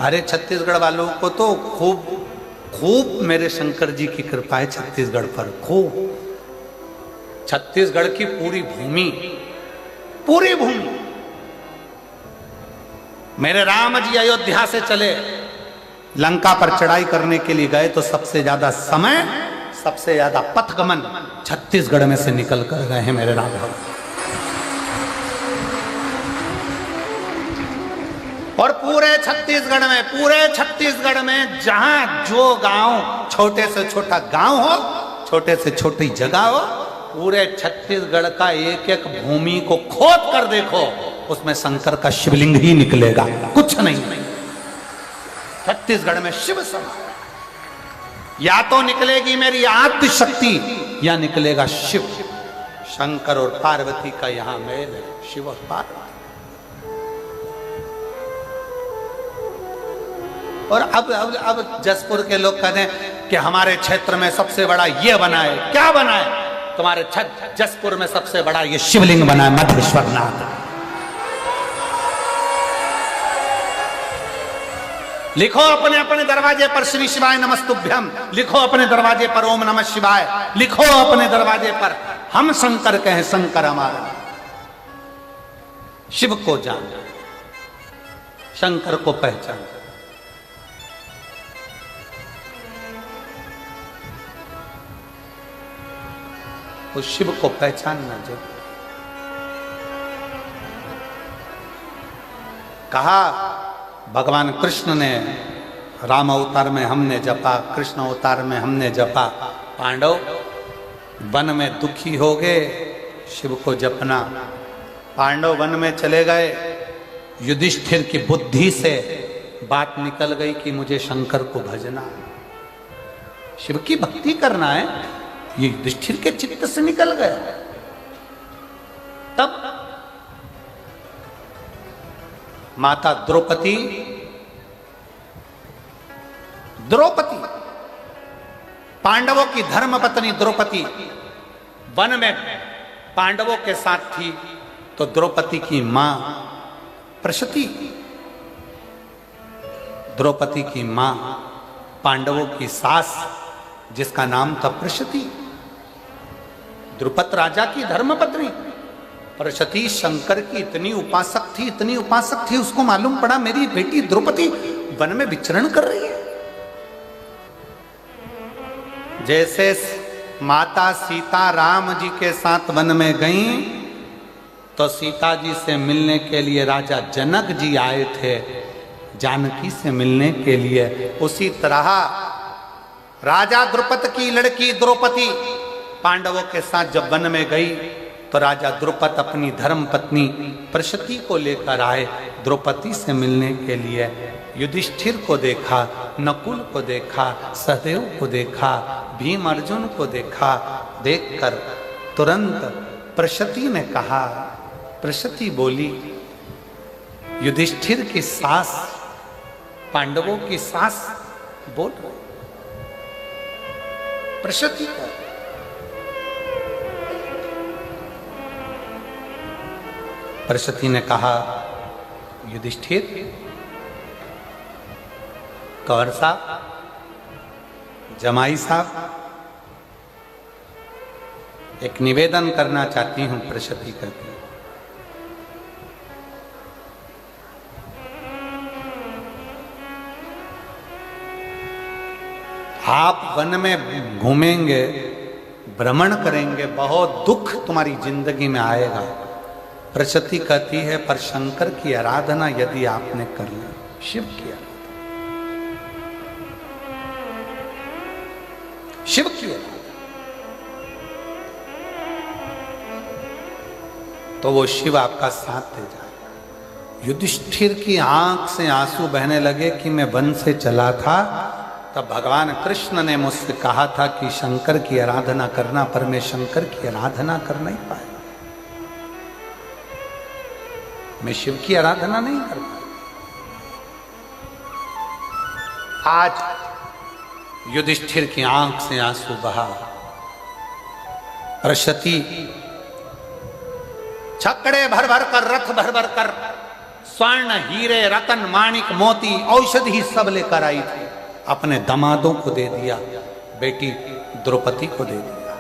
अरे छत्तीसगढ़ वालों को तो खूब खूब मेरे शंकर जी की कृपा है छत्तीसगढ़ पर, खूब। छत्तीसगढ़ की पूरी भूमि, पूरी भूमि। मेरे राम जी अयोध्या से चले लंका पर चढ़ाई करने के लिए गए तो सबसे ज्यादा समय, सबसे ज्यादा पथगमन छत्तीसगढ़ में से निकल कर गए हैं मेरे राम भगवान। और पूरे छत्तीसगढ़ में जहां जो गांव, छोटे से छोटा गांव हो, छोटे से छोटी जगह हो, पूरे छत्तीसगढ़ का एक एक भूमि को खोद कर देखो, उसमें शंकर का शिवलिंग ही निकलेगा, कुछ नहीं। छत्तीसगढ़ में शिव समा, या तो निकलेगी मेरी आद्य शक्ति या निकलेगा शिव। शंकर और पार्वती का यहां मेल है, शिव और पार्वती। और अब जसपुर के लोग कहते हैं कि हमारे क्षेत्र में सबसे बड़ा ये बना है। क्या बना है? तुम्हारे जसपुर में सबसे बड़ा ये शिवलिंग बना है, मधेश्वर नाथ। लिखो अपने अपने दरवाजे पर श्री शिवाय नमस्तुभ्यम, लिखो अपने दरवाजे पर ओम नमः शिवाय, लिखो अपने दरवाजे पर हम शंकर कहें, शंकर हमारा। शिव को जान, शंकर को पहचान। उस शिव को पहचानना जो कहा भगवान कृष्ण ने, राम अवतार में हमने जपा, कृष्ण अवतार में हमने जपा। पांडव वन में दुखी हो गए, शिव को जपना। पांडव वन में चले गए, युधिष्ठिर की बुद्धि से बात निकल गई कि मुझे शंकर को भजना, शिव की भक्ति करना है। ये युधिष्ठिर के चित्त से निकल गया। तब माता द्रौपदी पांडवों की धर्मपत्नी द्रौपदी वन में पांडवों के साथ थी, तो द्रौपदी की मां प्रशती, द्रौपदी की मां पांडवों की सास जिसका नाम था प्रशती, द्रुपद राजा की धर्मपत्नी प्रशती शंकर की इतनी उपासक थी, इतनी उपासक थी, उसको मालूम पड़ा मेरी बेटी द्रौपदी वन में विचरण कर रही है। जैसे माता सीता राम जी के साथ वन में गईं, तो सीता जी से मिलने के लिए राजा जनक जी आए थे, जानकी से मिलने के लिए। उसी तरह राजा द्रुपद की लड़की द्रौपदी पांडवों के साथ जब वन में गई तो राजा द्रुपद अपनी धर्म पत्नी प्रशती को लेकर आए द्रौपदी से मिलने के लिए। युधिष्ठिर को देखा, नकुल को देखा, सहदेव को देखा, भीम अर्जुन को देखा। देखकर तुरंत प्रशती ने कहा, प्रशती बोली, युधिष्ठिर की सास, पांडवों की सास बोल प्रशती का। प्रशती ने कहा, युधिष्ठिर, कंवर साहब, जमाई साहब, एक निवेदन करना चाहती हूं। प्रशती कहती, आप वन में घूमेंगे, भ्रमण करेंगे, बहुत दुख तुम्हारी जिंदगी में आएगा। प्रशती कहती है, पर शंकर की आराधना यदि आपने कर ली, शिव की आराधना, शिव की आराधना, तो वो शिव आपका साथ दे जाएगा। युधिष्ठिर की आंख से आंसू बहने लगे कि मैं वन से चला था तब भगवान कृष्ण ने मुझसे कहा था कि शंकर की आराधना करना, पर मैं शंकर की आराधना कर नहीं पाया, मैं शिव की आराधना नहीं कर पाया। आज युधिष्ठिर की आंख से आंसू बहा। प्रशती छकड़े भर भर कर, रथ भर भर कर, स्वर्ण, हीरे, रतन, माणिक, मोती, औषधि सब लेकर आई थी। अपने दामादों को दे दिया, बेटी द्रौपदी को दे दिया।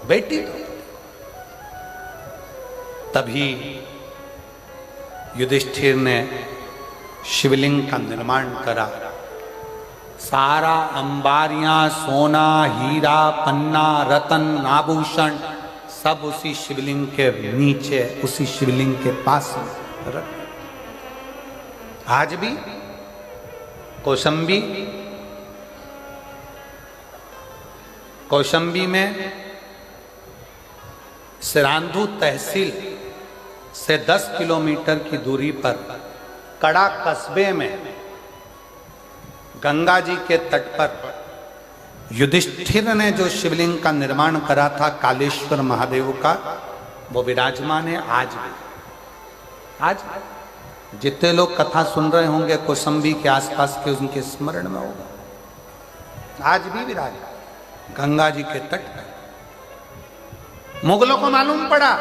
बेटी तभी युधिष्ठिर ने शिवलिंग का निर्माण करा। सारा अंबारियां, सोना, हीरा, पन्ना, रतन, आभूषण सब उसी शिवलिंग के नीचे, उसी शिवलिंग के पास रख। आज भी कौशंबी में सिरांधु तहसील से 10 किलोमीटर की दूरी पर कड़ा कस्बे में गंगा जी के तट पर युधिष्ठिर ने जो शिवलिंग का निर्माण करा था कालेश्वर महादेव का, वो विराजमान है आज भी। आज जितने लोग कथा सुन रहे होंगे कौशंबी के आसपास के, उनके स्मरण में होगा। आज भी विराज गंगा जी के तट पर। मुगलों को मालूम पड़ा,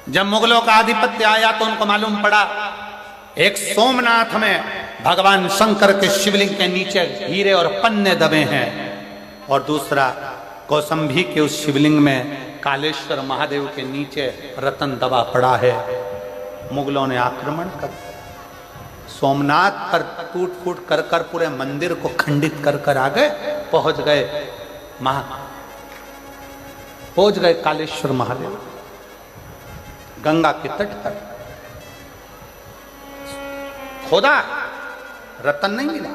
जब मुगलों का आधिपत्य आया तो उनको मालूम पड़ा एक सोमनाथ में भगवान शंकर के शिवलिंग के नीचे हीरे और पन्ने दबे हैं, और दूसरा कौशंबी के उस शिवलिंग में कालेश्वर महादेव के नीचे रतन दबा पड़ा है। मुगलों ने आक्रमण कर सोमनाथ पर टूट फूट कर कर पूरे मंदिर को खंडित कर कर आ गए, पहुंच गए कालेश्वर महादेव गंगा के तट पर। खोदा, रतन नहीं मिला,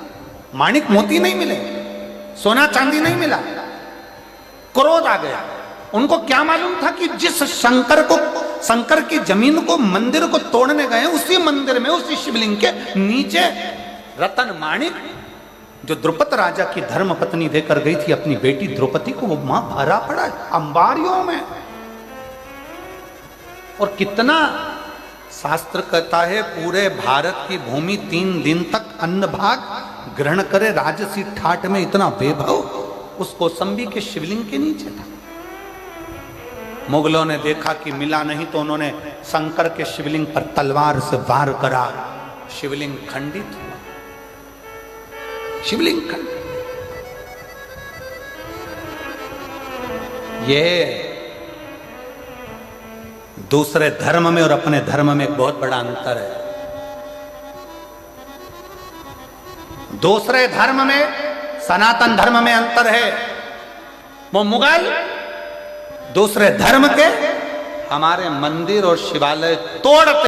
माणिक मोती नहीं मिले, सोना चांदी नहीं मिला। क्रोध आ गया। उनको क्या मालूम था कि जिस शंकर की जमीन को, मंदिर को तोड़ने गए, उसी मंदिर में, उसी शिवलिंग के नीचे रतन माणिक जो द्रुपद राजा की धर्म पत्नी देकर गई थी अपनी बेटी द्रौपदी को, वो मां भरा पड़ा है अंबारियों में। और कितना शास्त्र कहता है, पूरे भारत की भूमि 3 दिन तक अन्न भाग ग्रहण करे राजसी ठाट में, इतना वैभव उस कौशंबी के शिवलिंग के नीचे था। मुगलों ने देखा कि मिला नहीं तो उन्होंने शंकर के शिवलिंग पर तलवार से वार करा, शिवलिंग खंडित हुआ, शिवलिंग खंडित। ये दूसरे धर्म में और अपने धर्म में एक बहुत बड़ा अंतर है। दूसरे धर्म में, सनातन धर्म में अंतर है। वो मुगल दूसरे धर्म के हमारे मंदिर और शिवालय तोड़ते